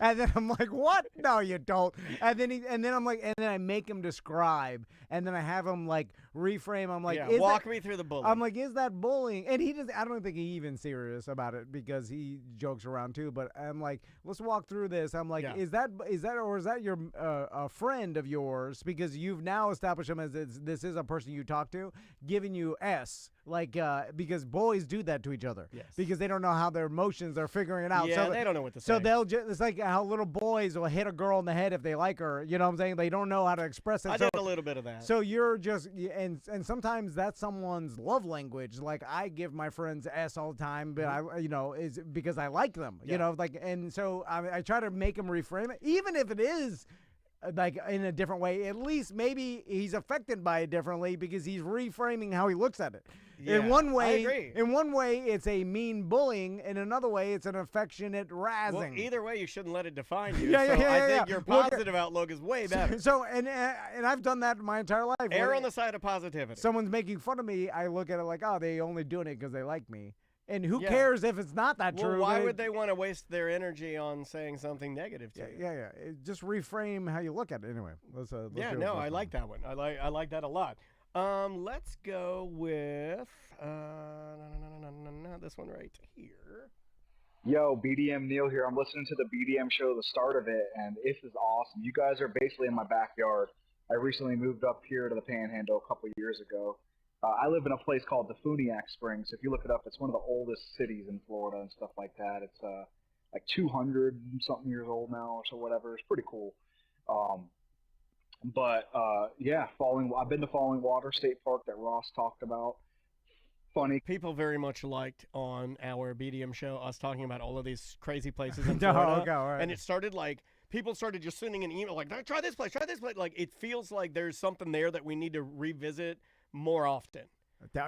and then I'm like, "What? No, you don't." And then I'm like, and then I make him describe, and then I have him like reframe. I'm like, walk me through the bullying. I'm like, "Is that bullying?" And he doesn't. I don't think he's even serious about it because he jokes around too. But I'm like, "Let's walk through this." I'm like, "Is that or is that your a friend of yours? Because you've now established him as this is a person you talk to, giving you S." Like, because boys do that to each other. Yes. Because they don't know how their emotions are figuring it out. Yeah, so they don't know what to say. So they'll just, it's like how little boys will hit a girl in the head if they like her. You know what I'm saying? They don't know how to express it. I did a little bit of that. So you're just, and sometimes that's someone's love language. Like I give my friends S all the time, but is because I like them, and so I try to make them reframe it, even if it is like in a different way. At least maybe he's affected by it differently because he's reframing how he looks at it. Yeah, in one way, I agree. In one way, it's a mean bullying. In another way, it's an affectionate razzing. Well, either way, you shouldn't let it define you. Yeah, so yeah, I think yeah. your Well, positive outlook is way better. So and I've done that my entire life. Err When on the side of positivity. someone's making fun of me, I look at it like, oh, they only doing it because they like me. And who Yeah. cares if it's not that Well, true? why would they want to waste their energy on saying something negative to you? Yeah. Just reframe how you look at it. Anyway, let's Yeah, do no, it. I like that one. I like that a lot. Let's go with this one right here. Yo, BDM Neil here. I'm listening to the BDM show, the start of it, and this is awesome. You guys are basically in my backyard. I recently moved up here to the Panhandle a couple years ago. I live in a place called the Funiac Springs. If you look it up, it's one of the oldest cities in Florida and stuff like that. It's like 200-something years old now or so, whatever. It's pretty cool. I've been to Falling Water State Park that Ross talked about. Funny. People very much liked on our BDM show us talking about all of these crazy places in No, Florida. okay, all right. And it started like people started just sending an email like, try this place. Like it feels like there's something there that we need to revisit more often.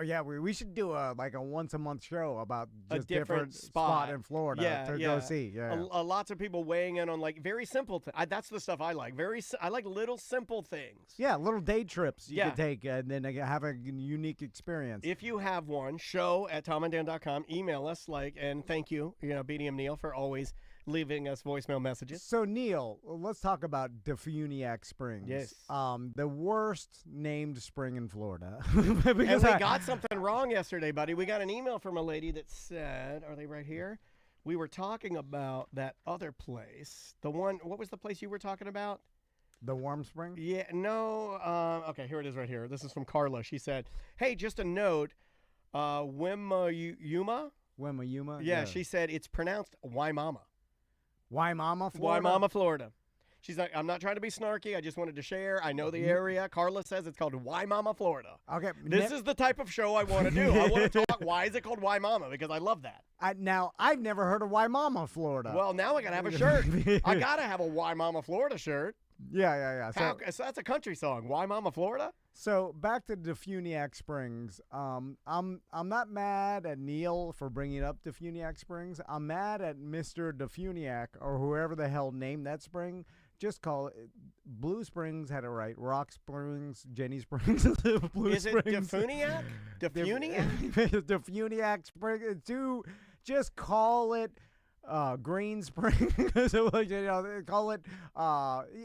Yeah, we should do a once a month show about A just different spot in Florida to go see. Yeah, Lots of people weighing in on like very simple things. That's the stuff I like. I like little simple things. yeah, little day trips you Yeah. could take and then have a unique experience. If you have one, show@tomandan.com. Email us, and thank you, BDM Neil, for always leaving us voicemail messages. So Neil, let's talk about Defuniak Springs. Yes. The worst named spring in Florida. And because we got something wrong yesterday, buddy. We got an email from a lady that said, are they right here? We were talking about that other place. The one, what was the place you were talking about? the Warm Spring. Yeah, no. Okay, here it is right here. This is from Carla. She said, hey, just a note, Wimayuma? Wimayuma. Yeah, she said it's pronounced Waimama. Waimama, Florida. Waimama, Florida. She's like, I'm not trying to be snarky. I just wanted to share. I know the area. Carla says it's called Waimama, Florida. Okay. This is the type of show I want to do. I want to talk. Why is it called Waimama? Because I love that. Now, I've never heard of Waimama, Florida. Well, now I got to have a shirt. I got to have a Waimama, Florida shirt. Yeah. So that's a country song. Waimama, Florida? So back to Defuniak Springs. I'm not mad at Neil for bringing up Defuniak Springs. I'm mad at Mr. Defuniak or whoever the hell named that spring. Just call it Blue Springs. Had it right. Rock Springs, Jenny Springs, Blue Is it Springs. Defuniak? Defuniak? Defuniak Springs. Just call it Green Spring. Call it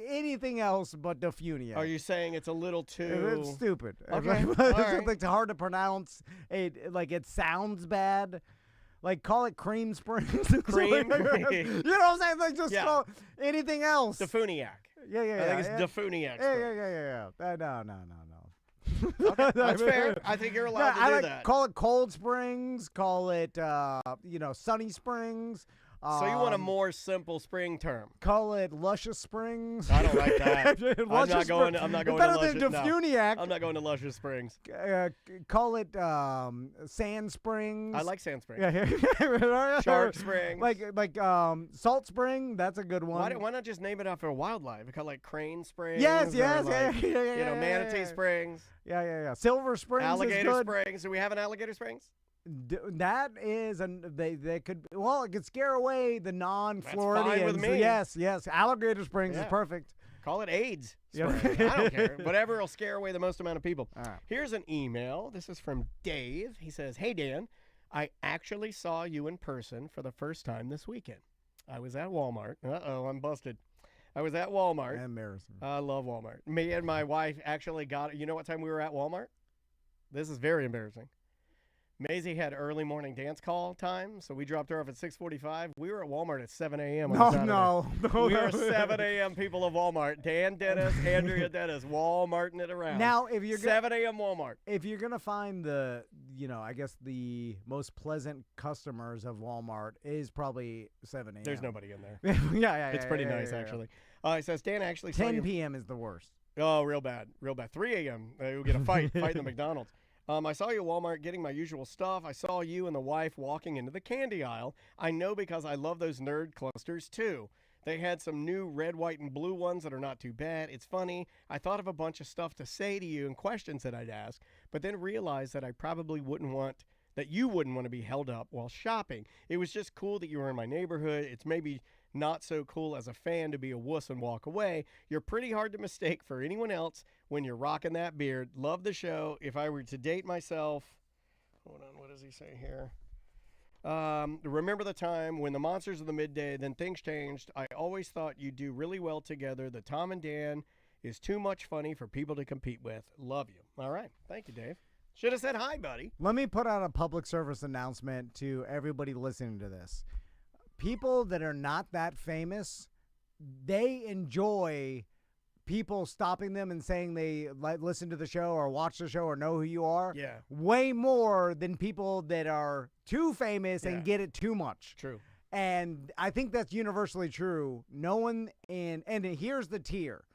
anything else but Defuniak. Are you saying it's a little too... It's stupid. Okay. All right. It's hard to pronounce. It sounds bad. Call it Cream Springs. Cream? You know what I'm saying? Just call anything else. Defuniak. Yeah. I think it's Defuniak. Yeah. No. Okay, that's fair. I think you're allowed to do that. Call it Cold Springs. Call it, Sunny Springs. So you want a more simple spring term? Call it Luscious Springs. I don't like that. I'm not going better to Luscious. than Defuniak. No, I'm not going to Luscious Springs. Call it Sand Springs. I like Sand Springs. Yeah. Shark Springs. Like Salt Spring. That's a good one. Why not just name it after a wildlife? Call it Crane Springs. Yes. Manatee Springs. Yeah. Silver Springs. Alligator is good. Springs. Do we have an Alligator Springs? That is they could it could scare away the non-Floridians. That's fine with me. Yes. Alligator Springs is perfect. Call it AIDS Yep. Springs. I don't care. Whatever will scare away the most amount of people. All right. Here's an email. This is from Dave. He says, hey, Dan, I actually saw you in person for the first time this weekend. I was at Walmart. Uh-oh, I'm busted. I was at Walmart. Embarrassing. I love Walmart. Me and my wife actually you know what time we were at Walmart? This is very embarrassing. Maisie had early morning dance call time, so we dropped her off at 6:45. We were at Walmart at 7 a.m. No. We are 7 a.m. people of Walmart. Dan Dennis, Andrea Dennis, Walmarting it around. Now, if you're 7 a.m. Walmart. If you're gonna find the the most pleasant customers of Walmart is probably 7 a.m. There's nobody in there. yeah. It's pretty nice, actually. It says, Dan actually saw 10 you. p.m. is the worst. Oh, real bad. 3 a.m. We'll get a fight in the McDonald's. I saw you at Walmart getting my usual stuff. I saw you and the wife walking into the candy aisle. I know because I love those nerd clusters too. They had some new red, white, and blue ones that are not too bad. It's funny. I thought of a bunch of stuff to say to you and questions that I'd ask, but then realized that I probably you wouldn't want to be held up while shopping. It was just cool that you were in my neighborhood. It's maybe not so cool as a fan to be a wuss and walk away. You're pretty hard to mistake for anyone else when you're rocking that beard. Love the show. If I were to date myself, hold on, what does he say here? Remember the time when the Monsters of the Midday, then things changed. I always thought you'd do really well together. The Tom and Dan is too much funny for people to compete with. Love you. All right. Thank you, Dave. Should have said hi, buddy. Let me put out a public service announcement to everybody listening to this. People that are not that famous, they enjoy people stopping them and saying they listen to the show or watch the show or know who you are. Yeah. Way more than people that are too famous and get it too much. True. And I think that's universally true. No one and here's the tier.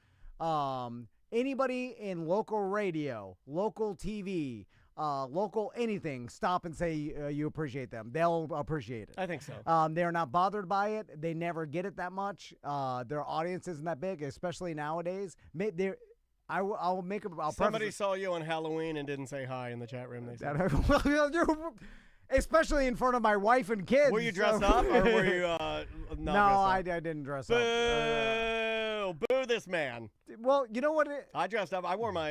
Anybody in local radio, local TV, local anything, stop and say you appreciate them. They'll appreciate it. I think so. They're not bothered by it. They never get it that much. Their audience isn't that big, especially nowadays. I'll make a. I'll Somebody preface saw you on Halloween and didn't say hi in the chat room. They said. Especially in front of my wife and kids. Were you dressed up or were you not No, dressed I up? didn't dress Boo! up. Boo this man. Well, you know what? I dressed up. I wore my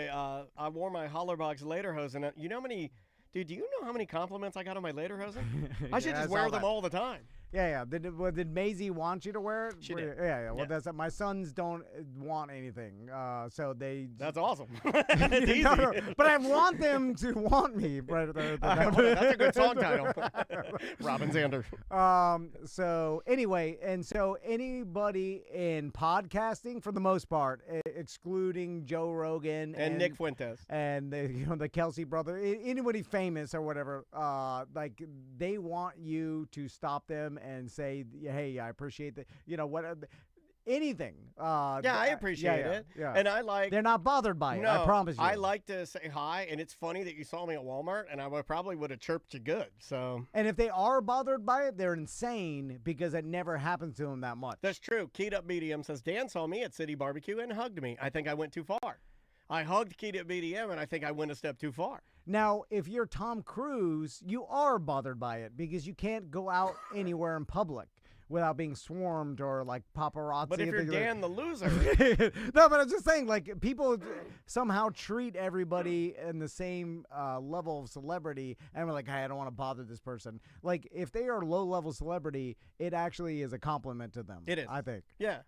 Hollerbox lederhosen. You know how many? Dude, do you know how many compliments I got on my lederhosen? I should Yeah, I just saw wear them that. all the time. Yeah. Did Maisie want you to wear it? She did. Yeah. Well, Yeah. that's my sons don't want anything, so they. That's awesome. It's easy. No, but I want them to want me. Right. That's a good song title. Robin Zander. So anyway, and so anybody in podcasting, for the most part, excluding Joe Rogan And Nick Fuentes. and the Kelsey brother, anybody famous or whatever, like they want you to stop them and say, hey, I appreciate that. Anything. Yeah, I appreciate it. Yeah. And I like. They're not bothered by it. I promise you. I like to say hi, and it's funny that you saw me at Walmart, and I probably would have chirped you good. So And if they are bothered by it, they're insane because it never happens to them that much. that's true. Keyed Up BDM says Dan saw me at City Barbecue and hugged me. I think I went too far. I hugged Keyed Up BDM, and I think I went a step too far. Now, if you're Tom Cruise, you are bothered by it because you can't go out anywhere in public without being swarmed or like paparazzi. But if you're Dan the loser, No, but I'm just saying, like, people somehow treat everybody in the same level of celebrity, and we're like, hey, I don't want to bother this person. Like, if they are low-level celebrity, it actually is a compliment to them. It is. I think. yeah,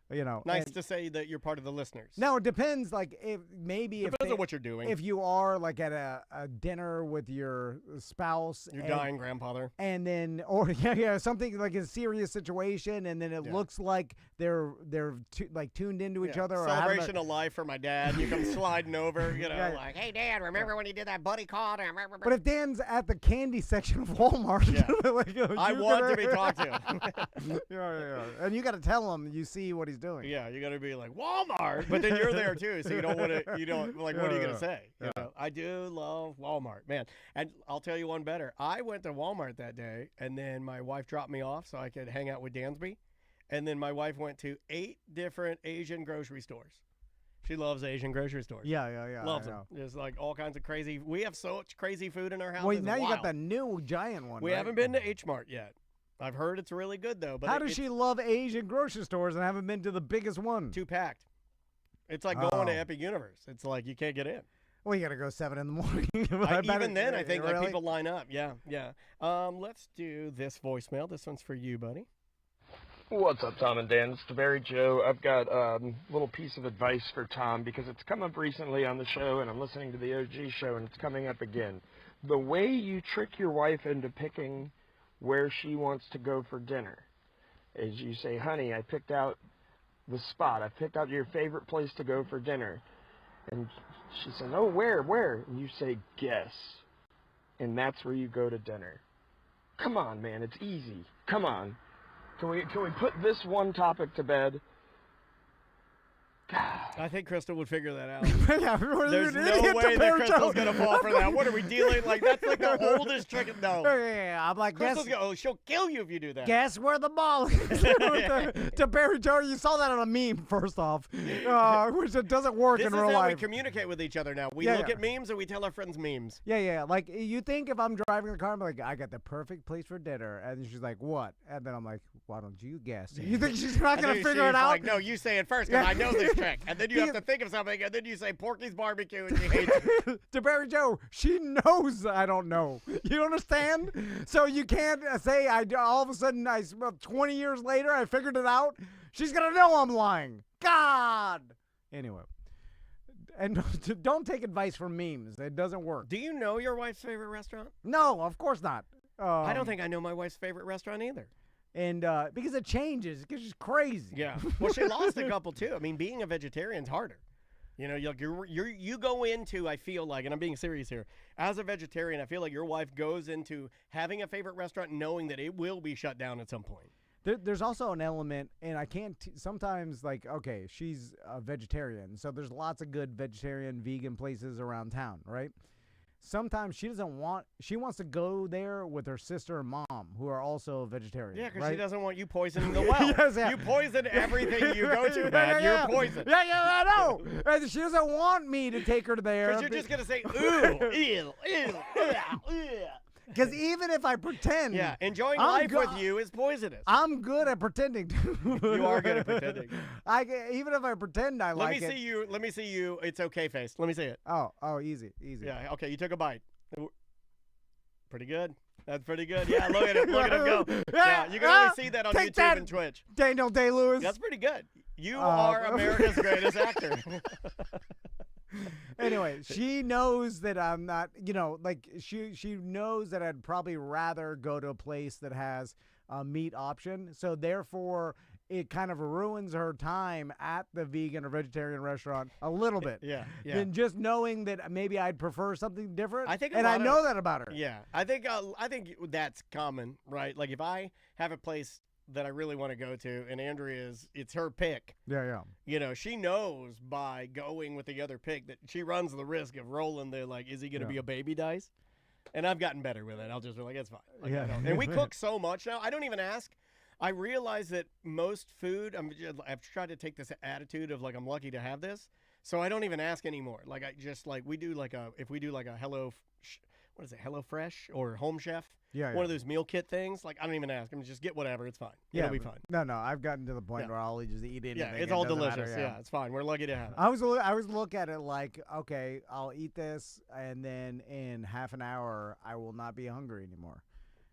nice and- to say that you're part of the listeners. Now, it depends, like, if Depends on what you're doing. If you are, like, at a dinner with your spouse. Your dying grandfather. And then, or something like a serious situation, and then it looks like they're tuned into each other. Or having Celebration of life for my dad. You come sliding over, Yeah. like, hey, Dad, remember when he did that buddy call? But if Dan's at the candy section of Walmart, like, I want to be talked to. yeah. And you got to tell him you see what he's doing. Yeah, you got to be like, Walmart. But then you're there, too, so you don't want to, what are you going to say? You know? I do love Walmart, man. And I'll tell you one better. I went to Walmart that day, and then my wife dropped me off so I could hang out with Dansby. And then my wife went to 8 different Asian grocery stores. She loves Asian grocery stores. Yeah. Loves I them. know. There's like all kinds of crazy. We have so much crazy food in our house. Well, It's now you got wild. the new giant one. We right? haven't been to H Mart yet. I've heard it's really good though. But How does she love Asian grocery stores and haven't been to the biggest one? Too packed. It's like going to Epic Universe. It's like you can't get in. Well, you got to go 7 in the morning. Even then, I think like Really? people line up. Yeah. Let's do this voicemail. This one's for you, buddy. What's up, Tom and Dan? It's DeBerry Joe. I've got a little piece of advice for Tom because it's come up recently on the show, and I'm listening to the OG show, and it's coming up again. The way you trick your wife into picking where she wants to go for dinner is you say, honey, I picked out the spot. I picked out your favorite place to go for dinner. And she says, oh, where? And you say, guess. And that's where you go to dinner. Come on, man. It's easy. Come on. Can we put this one topic to bed? I think Crystal would figure that out. Yeah, There's no way that Crystal's going to fall for that. What are we dealing? Like, that's like the oldest trick. No. Yeah, I'm like, Crystal's she'll kill you if you do that. guess where the ball is. To Barry Joe, you saw that on a meme, first off, which it doesn't work This in is real how life. we communicate with each other now. We Yeah, look yeah. at memes and we tell our friends memes. Yeah. Like, you think if I'm driving the car, I'm like, I got the perfect place for dinner. And she's like, what? And then I'm like, why don't you guess? You think she's not And going then to figure it she's out? like, no, you say it first because Yeah. I know this trick. And then you have Because- to think of something, and then you say Porky's Barbecue, and she hates it. To Barry Joe, she knows I don't know. You understand? So you can't say all of a sudden, 20 years later, I figured it out. She's going to know I'm lying. God. Anyway. And don't take advice from memes. It doesn't work. Do you know your wife's favorite restaurant? No, of course not. I don't think I know my wife's favorite restaurant either. And because it changes, because she's crazy. Yeah. Well, she lost a couple too. I mean, being a vegetarian's harder. You know, you go into, I feel like, and I'm being serious here, as a vegetarian, I feel like your wife goes into having a favorite restaurant knowing that it will be shut down at some point. There's also an element, and I can't sometimes, like, okay, she's a vegetarian, so there's lots of good vegetarian, vegan places around town, right? sometimes she wants to go there with her sister and mom, who are also vegetarian. Yeah, because right? she doesn't want you poisoning the well. Yes, yeah. You poison everything you go to, man. You're poison. Yeah, I know. And she doesn't want me to take her there. Because you're just going to say, ooh, ew, ew, ew. Because even if I pretend, Yeah, enjoying life with you is poisonous. I'm good at pretending. You are good at pretending. Even if I pretend I like it. Let me see you. It's okay face. Let me see it. Oh, easy. Yeah, okay, you took a bite. Pretty good. That's pretty good. Yeah, look at him. Look at him go. Yeah, you can only see that on YouTube and Twitch. Daniel Day-Lewis. That's pretty good. You are America's greatest actor. Anyway, she knows that I'm not, like she knows that I'd probably rather go to a place that has a meat option. So therefore, it kind of ruins her time at the vegan or vegetarian restaurant a little bit. Yeah. Than just knowing that maybe I'd prefer something different. I think, I know that about her. Yeah, I think that's common, right? Like if I have a place that I really want to go to, and it's her pick. Yeah. She knows by going with the other pick that she runs the risk of rolling the, like, is he going to be a baby dice? And I've gotten better with it. I'll just be like, it's fine. Like, and we cook so much now. I don't even ask. I realize that most food, I've tried to take this attitude of, like, I'm lucky to have this. So I don't even ask anymore. Like, if we do like a Hello Fresh or Home Chef? Yeah. One of those meal kit things. Like, I don't even ask. Just get whatever. It's fine. Yeah, It'll be fine. No, I've gotten to the point where I'll just eat anything. Yeah, it's all delicious. Yeah, it's fine. We're lucky to have it. I always look at it like, okay, I'll eat this, and then in half an hour, I will not be hungry anymore.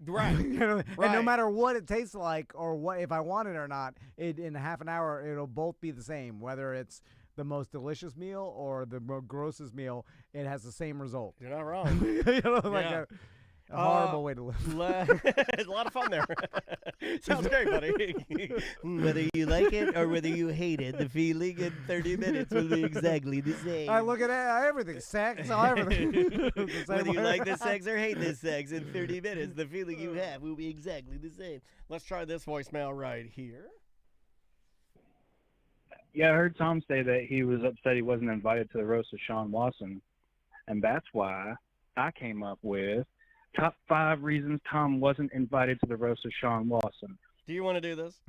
Right. And no matter what it tastes like or if I want it or not, in half an hour, it'll both be the same. Whether it's the most delicious meal or the grossest meal, it has the same result. You're not wrong. A horrible way to live. It's a lot of fun there. Sounds great, buddy. Whether you like it or whether you hate it, the feeling in 30 minutes will be exactly the same. I look at everything, sex, everything. Whether you like the sex or hate the sex, in 30 minutes, the feeling you have will be exactly the same. Let's try this voicemail right here. Yeah, I heard Tom say that he was upset he wasn't invited to the roast of Sean Watson, and that's why I came up with top 5 reasons Tom wasn't invited to the roast of Sean Watson. Do you want to do this?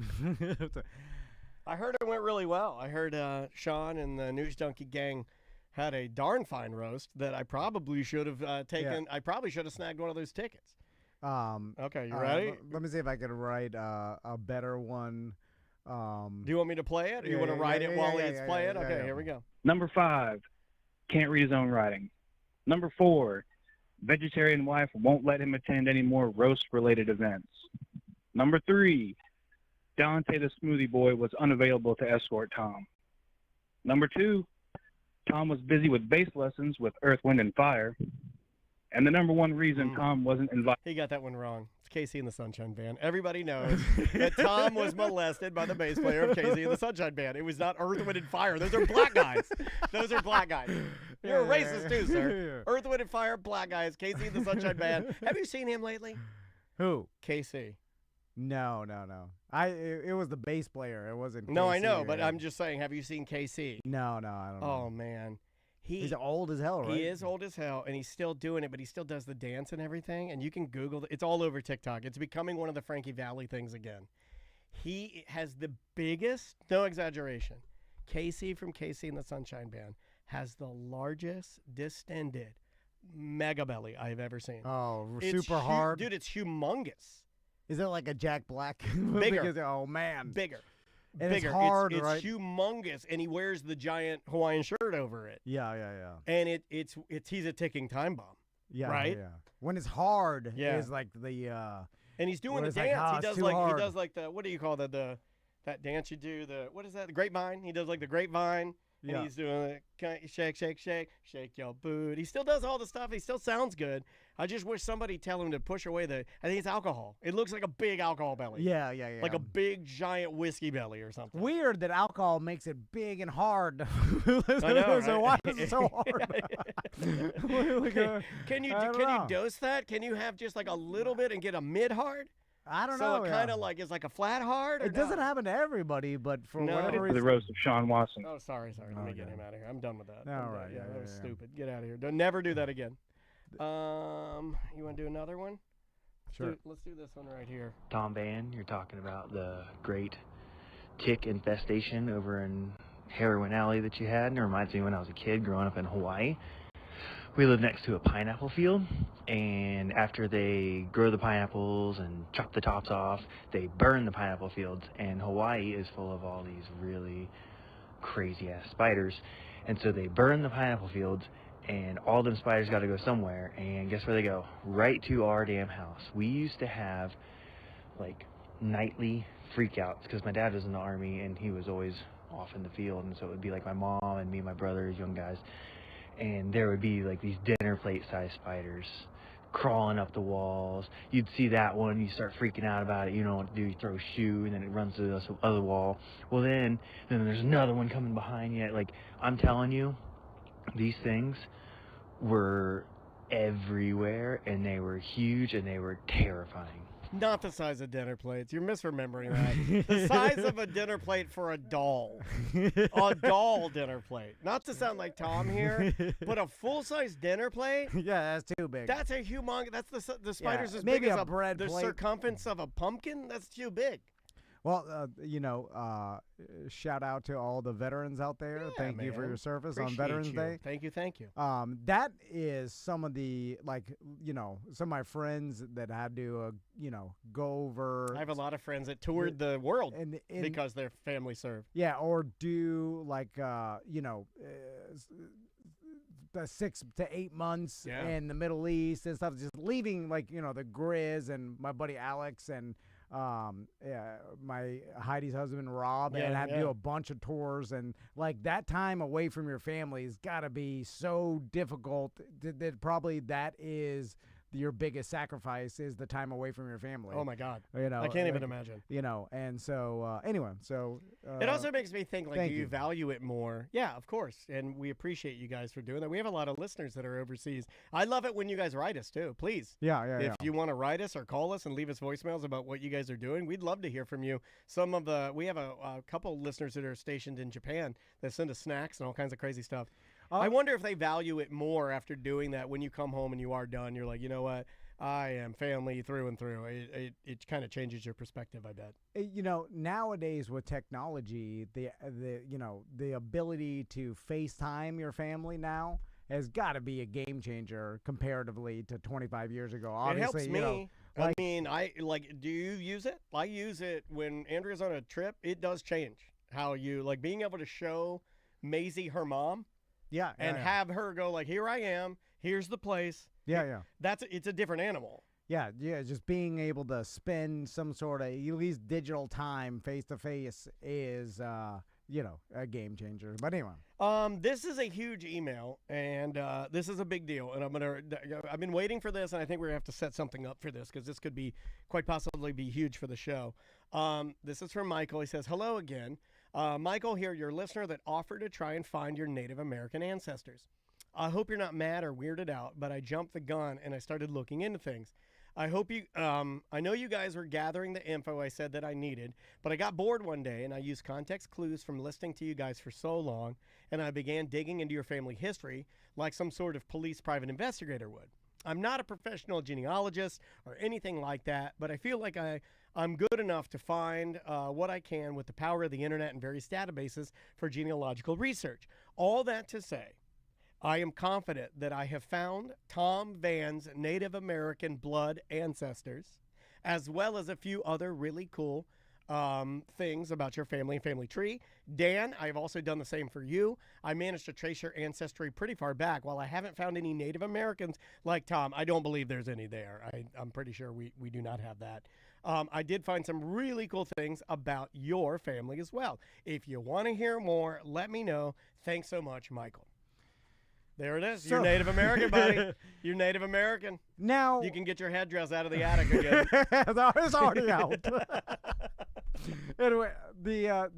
I heard it went really well. I heard Sean and the News Junkie gang had a darn fine roast that I probably should have taken. I probably should have snagged one of those tickets. Okay, you ready? Let me see if I can write a better one. Do you want me to play it, or you want to write it while he's playing? Okay, here we go. Number 5, can't read his own writing. Number 4, vegetarian wife won't let him attend any more roast-related events. Number 3, Dante the Smoothie Boy was unavailable to escort Tom. Number 2, Tom was busy with bass lessons with Earth, Wind, and Fire. And the number 1 reason Tom wasn't invited. He got that one wrong. It's Casey and the Sunshine Band. Everybody knows that Tom was molested by the bass player of Casey and the Sunshine Band. It was not Earth, Wind, and Fire. Those are black guys. Those are black guys. You're a racist too, sir. Earth, Wind, and Fire, black guys. Casey and the Sunshine Band. Have you seen him lately? Who? Casey. No. It was the bass player. It wasn't. No, Casey I know, but I'm just saying. Have you seen KC? No, I don't know. Oh man. He's old as hell, right? He is old as hell, and he's still doing it, but he still does the dance and everything. And you can Google it. It's all over TikTok. It's becoming one of the Frankie Valli things again. He has the biggest, no exaggeration, Casey from Casey and the Sunshine Band has the largest distended mega belly I've ever seen. Oh, super hard? Dude, it's humongous. Is it like a Jack Black? Bigger. Because, oh, man. Bigger. And bigger. It's hard, it's right? humongous, and he wears the giant Hawaiian shirt over it. Yeah. And he's a ticking time bomb. Yeah, right. Yeah. When it's hard, is like the. And he's doing the dance. He does like the, what do you call that dance you do? What is that? The grapevine. He does like the grapevine. And he's doing it, shake your booty. He still does all the stuff. He still sounds good. I just wish somebody tell him to push away I think it's alcohol. It looks like a big alcohol belly. Yeah. Like a big, giant whiskey belly or something. Weird that alcohol makes it big and hard. I know, so why is it so hard? Can you dose that? Can you have just like a little bit and get a mid-hard? I don't know. So it kind of like is like a flat hard? It doesn't happen to everybody, but for whatever reason. The roast of Sean Watson. Oh, sorry. Let me get him out of here. I'm done with that. All right. Yeah, that was stupid. Get out of here. Don't never do that again. You want to do another one? Sure. Let's do this one right here. Tom Van, you're talking about the great tick infestation over in Heroin Alley that you had, and it reminds me when I was a kid growing up in Hawaii. We lived next to a pineapple field, and after they grow the pineapples and chop the tops off, they burn the pineapple fields, and Hawaii is full of all these really crazy-ass spiders, and so they burn the pineapple fields, and all them spiders got to go somewhere, and guess where they go? Right to our damn house. We used to have, like, nightly freakouts, because my dad was in the Army, and he was always off in the field, and so it would be like my mom and me and my brothers, young guys, and there would be like these dinner plate sized spiders crawling up the walls. You'd see that one, you start freaking out about it, you don't know what to do, you throw a shoe, and then it runs to the other wall. Well then there's another one coming behind you. Like, I'm telling you, these things were everywhere, and they were huge, and they were terrifying. Not the size of dinner plates. You're misremembering that. The size of a dinner plate for a doll. A doll dinner plate. Not to sound like Tom here, but a full-size dinner plate? Yeah, that's too big. That's a humongous. That's the spider's as maybe big as a bread the plate. circumference of a pumpkin. That's too big. Well, shout out to all the veterans out there. Yeah, thank you for man. your service Appreciate on Veterans you. Day. Thank you, thank you. That is some of the, some of my friends that had to, go over. I have a lot of friends that toured the world because their family served. Yeah, or do the 6 to 8 months in the Middle East and stuff, just leaving the Grizz and my buddy Alex and my Heidi's husband Rob, and had to do a bunch of tours, and that time away from your family has got to be so difficult that probably that is your biggest sacrifice, is the time away from your family. Oh my God. I can't even imagine. And so anyway, so it also makes me think, do you you. value it more? Yeah, of course. And we appreciate you guys for doing that. We have a lot of listeners that are overseas. I love it when you guys write us too. Please. If you want to write us or call us and leave us voicemails about what you guys are doing, we'd love to hear from you. We have a couple listeners that are stationed in Japan that send us snacks and all kinds of crazy stuff. I wonder if they value it more after doing that. When you come home and you are done, you're like, you know what? I am family through and through. It kind of changes your perspective, I bet. Nowadays with technology, the ability to FaceTime your family now has got to be a game changer comparatively to 25 years ago. Obviously, it helps me. I mean, do you use it? I use it when Andrea's on a trip. It does change how you, being able to show Maisie her mom. Have her go here I am, here's the place. It's a different animal. Just being able to spend some sort of at least digital time face to face is a game changer. But anyway, this is a huge email, and this is a big deal, and I've been waiting for this, and I think we're gonna have to set something up for this, because this could be quite possibly be huge for the show. This is from Michael. He says, hello again. Michael here, your listener that offered to try and find your Native American ancestors. I hope you're not mad or weirded out, but I jumped the gun and I started looking into things. I know you guys were gathering the info I said that I needed, but I got bored one day and I used context clues from listening to you guys for so long, and I began digging into your family history like some sort of police private investigator would. I'm not a professional genealogist or anything like that, but I feel like I'm good enough to find what I can with the power of the internet and various databases for genealogical research. All that to say, I am confident that I have found Tom Van's Native American blood ancestors, as well as a few other really cool things about your family and family tree. Dan, I've also done the same for you. I managed to trace your ancestry pretty far back. While I haven't found any Native Americans like Tom, I don't believe there's any there. I'm pretty sure we do not have that. I did find some really cool things about your family as well. If you want to hear more, let me know. Thanks so much, Michael. There it is. You're Native American, buddy. You're Native American. Now you can get your headdress out of the attic again. It's already out. Anyway,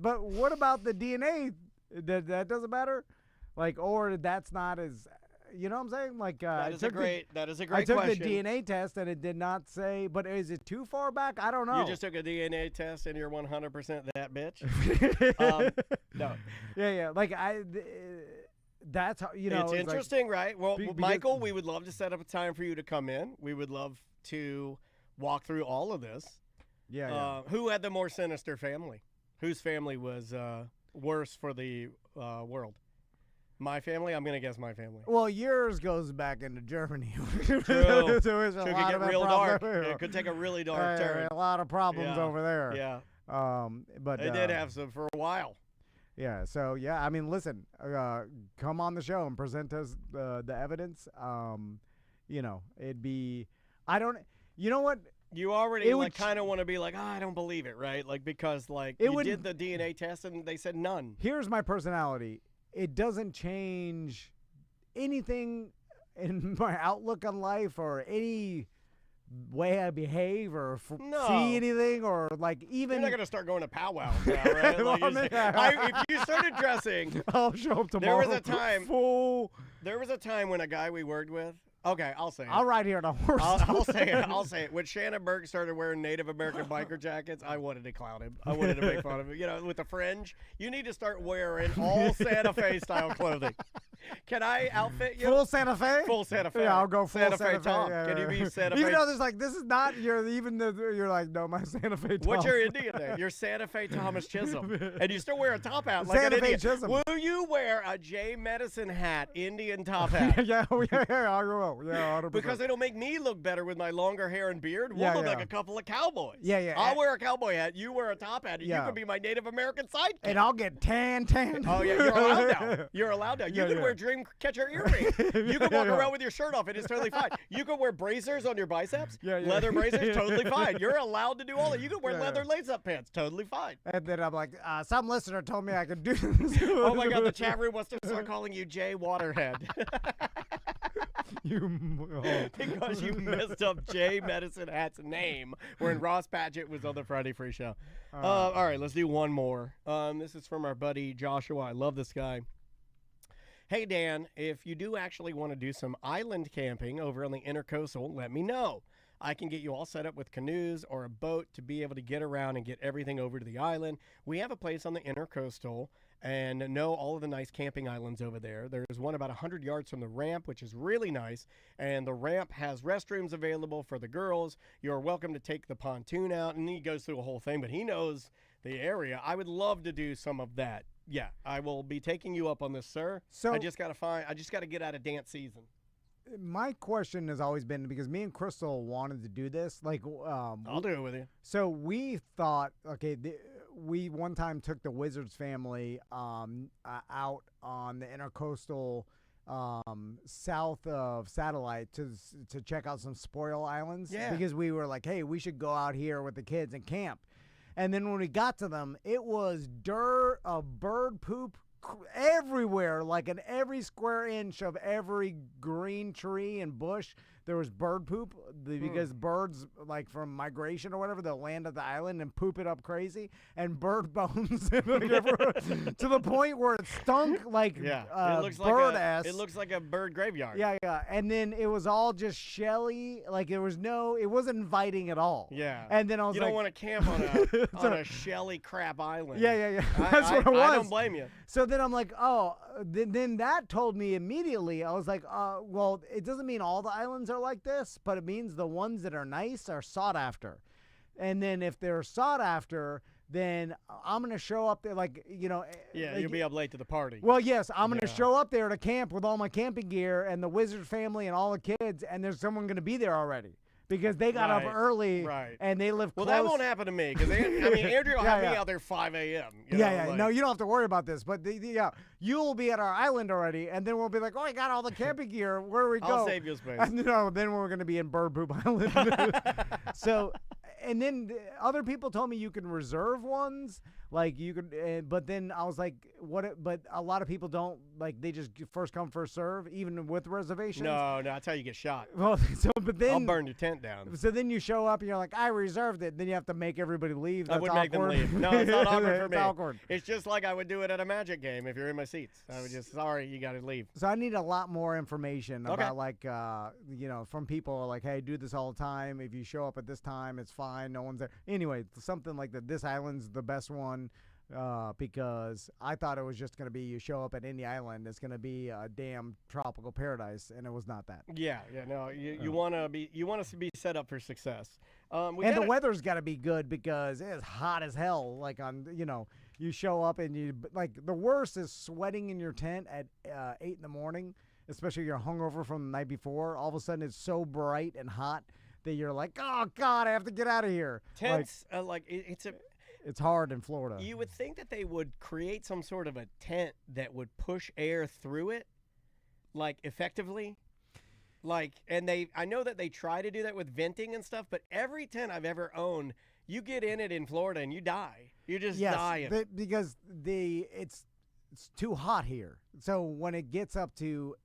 but what about the DNA? That doesn't matter, or that's not as, you know what I'm saying? That is a great question. I took the DNA test and it did not say. But is it too far back? I don't know. You just took a DNA test and you're 100% that bitch. No. Yeah. that's how It's like, interesting, right? Well, because- Michael, we would love to set up a time for you to come in. We would love to walk through all of this. Yeah. Who had the more sinister family? Whose family was worse for the world? My family? I'm going to guess my family. Well, yours goes back into Germany. True. So there's a So it lot could of get that real problem dark. there. It could take a really dark turn. A lot of problems Yeah. over there. Yeah. But They did have some for a while. Yeah. So yeah, I mean, listen, come on the show and present us the evidence. It'd be, I don't, you know what? You already It would kind of want to be like, I don't believe it, right? Like, because It did the DNA test and they said none. Here's my personality. It doesn't change anything in my outlook on life or any way I behave or No. see anything or like even. You're not gonna start going to powwows now, right? Like, if you started dressing, I'll show up there tomorrow. was a time. Full. There was a time when a guy we worked with. Okay, I'll say it. I'll ride here on a horse. I'll say it. I'll say it. When Shannon Burke started wearing Native American biker jackets, I wanted to clown him. I wanted to make fun of him. You know, with the fringe, you need to start wearing all Santa Fe style clothing. Can I outfit you? Full Santa Fe? Full Santa Fe. Yeah, I'll go full Santa Fe Fe. Tom. Yeah, Can you yeah. be Santa Fe? Even though there's like, this is not your, you're like, no, my Santa Fe Tom. What's your Indian name? You're Santa Fe Thomas Chisholm. And you still wear a top hat like Santa an Fe Indian. Chisholm. Will you wear a J Medicine hat, Indian top hat? yeah, I will. Yeah, 100%. Because it'll make me look better with my longer hair and beard. We'll Yeah, look yeah. like a couple of cowboys. Yeah. I'll wear a cowboy hat. You wear a top hat. And Yeah. you can be my Native American sidekick. And I'll get tan. Oh, yeah, you're allowed now. You're allowed now. You Yeah, can yeah. wear dream catcher earrings. You can walk Yeah. around with your shirt off. It is totally fine. You can wear bracers on your biceps. Yeah. Leather bracers, totally fine. You're allowed to do all that. You can wear Yeah. leather lace-up pants. Totally fine. And then I'm like, some listener told me I could do this. Oh, my God. The chat room wants to start calling you Jay Waterhead. Because you messed up Jay Medicine Hat's name when Ross Patchett was on the Friday Free Show. All right, let's do one more. This is from our buddy Joshua. I love this guy. Hey, Dan, if you do actually want to do some island camping over on the Intercoastal, let me know. I can get you all set up with canoes or a boat to be able to get around and get everything over to the island. We have a place on the Intercoastal and know all of the nice camping islands over there. There's one about 100 yards from the ramp, which is really nice. And the ramp has restrooms available for the girls. You're welcome to take the pontoon out. And he goes through a whole thing, but he knows the area. I would love to do some of that. Yeah, I will be taking you up on this, sir. So I just got to get out of dance season. My question has always been, because me and Crystal wanted to do this, like, I'll do it with you. So we thought, okay, we one time took the Wizards family out on the Intercoastal south of Satellite to check out some spoil islands. Yeah. Because we were like, hey, we should go out here with the kids and camp. And then when we got to them, it was dirt of bird poop everywhere, like in every square inch of every green tree and bush. There was bird poop because birds, like from migration or whatever, they'll land at the island and poop it up crazy, and bird bones to the point where it stunk like it looks bird like ass. It looks like a bird graveyard. Yeah. And then it was all just shelly. Like it wasn't inviting at all. Yeah. And then I was you like, don't want to camp on a shelly crap island. Yeah. That's what it was. I don't blame you. So then I'm like, then that told me immediately. I was like, well, it doesn't mean all the islands are like this, but it means the ones that are nice are sought after. And then if they're sought after, then I'm going to show up there Yeah, you'll be up late to the party. Well, yes, I'm going to show up there to camp with all my camping gear and the Wizard family and all the kids, and there's someone going to be there already. Because they got up early and they live close. Well, that won't happen to me because Andrew will have me out there 5 a.m. No, you don't have to worry about this. But you'll be at our island already, and then we'll be like, oh, I got all the camping gear. Where do we go? I'll save you space. Then we're going to be in Bird Poop Island. So, and then other people told me you can reserve ones. Like you could, but then I was like, what? But a lot of people don't, like, they just first come, first serve, even with reservations. No, that's how you get shot. Well, but then I'll burn your tent down. So then you show up and you're like, I reserved it. Then you have to make everybody leave. That's I would make them awkward. leave. No, it's not awkward for me. It's awkward. It's just like I would do it at a Magic game if you're in my seats. I would just, sorry, you got to leave. So I need a lot more information about, like, from people like, hey, do this all the time. If you show up at this time, it's fine. No one's there. Anyway, something like that. This island's the best one. because I thought it was just going to be you show up at Indy Island, it's going to be a damn tropical paradise, and it was not that. Yeah, no, you want to be set up for success. And the weather's got to be good because it's hot as hell. Like you show up and the worst is sweating in your tent at 8 in the morning, especially if you're hungover from the night before. All of a sudden it's so bright and hot that you're like, oh God, I have to get out of here. Tents, it's hard in Florida. You would think that they would create some sort of a tent that would push air through it, effectively. I know that they try to do that with venting and stuff, but every tent I've ever owned, you get in it in Florida and you die. You just die in it. Because it's too hot here. So when it gets up to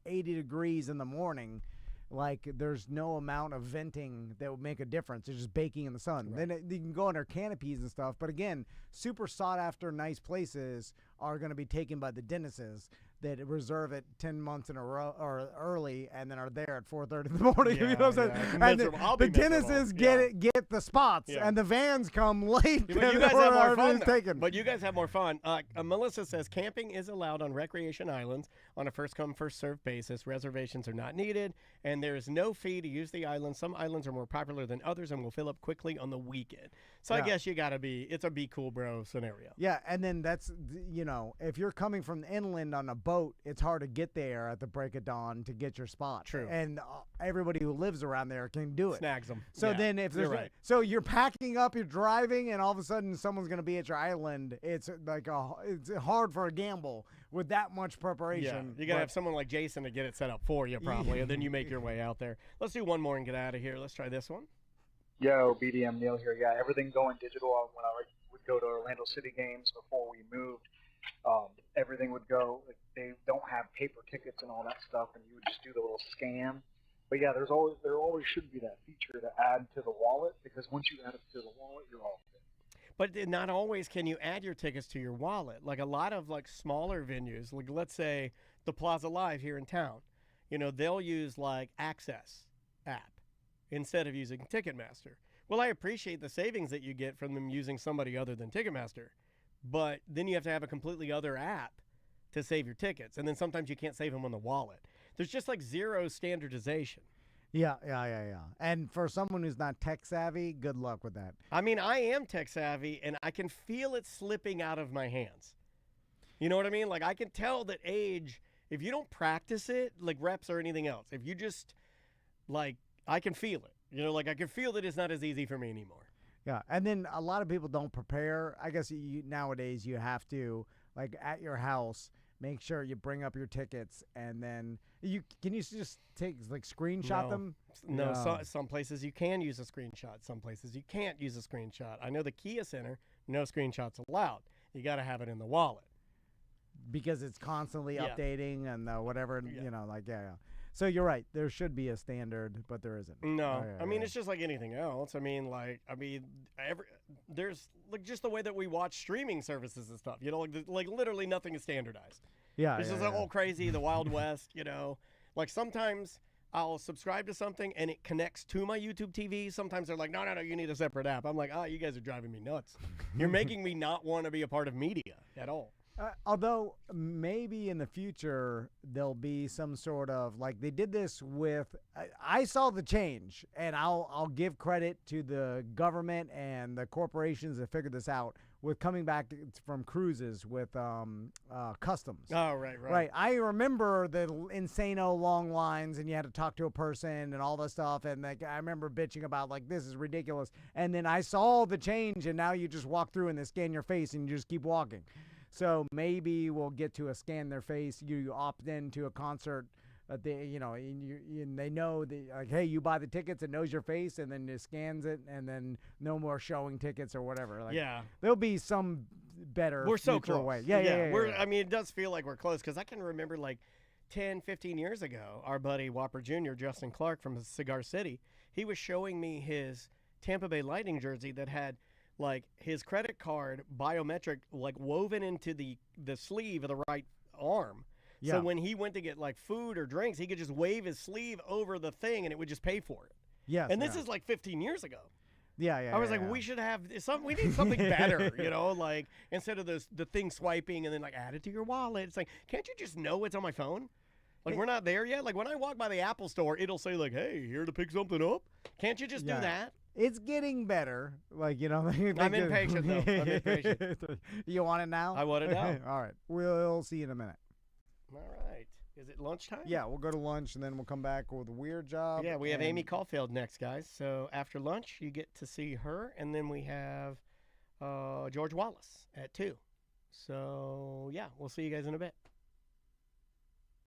80 degrees in the morning, there's no amount of venting that would make a difference. It's just baking in the sun. Right. Then you can go under canopies and stuff. But again, super sought after nice places are going to be taken by the dentists that reserve it 10 months in a row or early and then are there at 4:30 in the morning. Yeah, you know what I'm saying? And the dentists get the spots, and the vans come late. But you guys have more fun. But you guys have more fun. Melissa says camping is allowed on recreation islands on a first-come, first-served basis. Reservations are not needed, and there is no fee to use the island. Some islands are more popular than others and will fill up quickly on the weekend. So I guess it's a be cool bro scenario. Yeah, and then that's, if you're coming from the inland on a boat, it's hard to get there at the break of dawn to get your spot. True. And everybody who lives around there can do it. Snags them. So then if there's so you're packing up, you're driving, and all of a sudden someone's going to be at your island. It's it's hard for a gamble with that much preparation. Yeah, you got to have someone like Jason to get it set up for you probably, and then you make your way out there. Let's do one more and get out of here. Let's try this one. Yo, BDM Neil here. Yeah, everything going digital. When I would go to Orlando City games before we moved, everything would go. They don't have paper tickets and all that stuff, and you would just do the little scan. But yeah, there always should be that feature to add to the wallet, because once you add it to the wallet, you're all good. But not always can you add your tickets to your wallet. Like a lot of smaller venues, like let's say the Plaza Live here in town, they'll use Access app instead of using Ticketmaster. Well, I appreciate the savings that you get from them using somebody other than Ticketmaster, but then you have to have a completely other app to save your tickets, and then sometimes you can't save them on the wallet. There's just zero standardization. Yeah. And for someone who's not tech savvy, good luck with that. I mean, I am tech savvy, and I can feel it slipping out of my hands. You know what I mean? I can tell that age, if you don't practice it, reps or anything else, if you just, I can feel it. I can feel that it's not as easy for me anymore. Yeah, and then a lot of people don't prepare. I guess nowadays you have to, at your house, make sure you bring up your tickets, and then can you just screenshot them? No, some places you can use a screenshot. Some places you can't use a screenshot. I know the Kia Center, no screenshots allowed. You got to have it in the wallet. Because it's constantly updating and whatever, So you're right. There should be a standard, but there isn't. No, I mean it's just like anything else. There's just the way that we watch streaming services and stuff. Literally nothing is standardized. Yeah, it's just all crazy, the Wild West. Sometimes I'll subscribe to something and it connects to my YouTube TV. Sometimes they're like, no, you need a separate app. I'm like, you guys are driving me nuts. You're making me not want to be a part of media at all. Although maybe in the future there'll be some sort of they did this with. I saw the change, and I'll give credit to the government and the corporations that figured this out with coming back from cruises with customs. Oh, right. I remember the insano long lines, and you had to talk to a person and all this stuff, and I remember bitching about this is ridiculous. And then I saw the change, and now you just walk through and they scan your face and you just keep walking. So maybe we'll get to a scan their face. You opt into a concert, and they know hey, you buy the tickets, it knows your face, and then it scans it, and then no more showing tickets or whatever. There'll be some better. We're so close. Way. Yeah. I mean, it does feel like we're close because I can remember 10, 15 years ago, our buddy Whopper Jr., Justin Clark from Cigar City, he was showing me his Tampa Bay Lightning jersey that had his credit card biometric woven into the sleeve of the right arm. Yeah. So when he went to get food or drinks, he could just wave his sleeve over the thing and it would just pay for it. Yes. And this is 15 years ago. Yeah. I was like, we should have some. We need something better, you know, like instead of the thing swiping and then like add it to your wallet. It's like, can't you just know it's on my phone? Like we're not there yet. Like when I walk by the Apple store, it'll say like, "Hey, here to pick something up." Can't you just do that? It's getting better. Like, you know. I'm impatient though. I'm impatient. You want it now? I want it now. All right. We'll see you in a minute. All right. Is it lunchtime? Yeah, we'll go to lunch and then we'll come back with a weird job. Yeah, we have Amy Caulfield next, guys. So after lunch, you get to see her, and then we have George Wallace at 2. So yeah, we'll see you guys in a bit.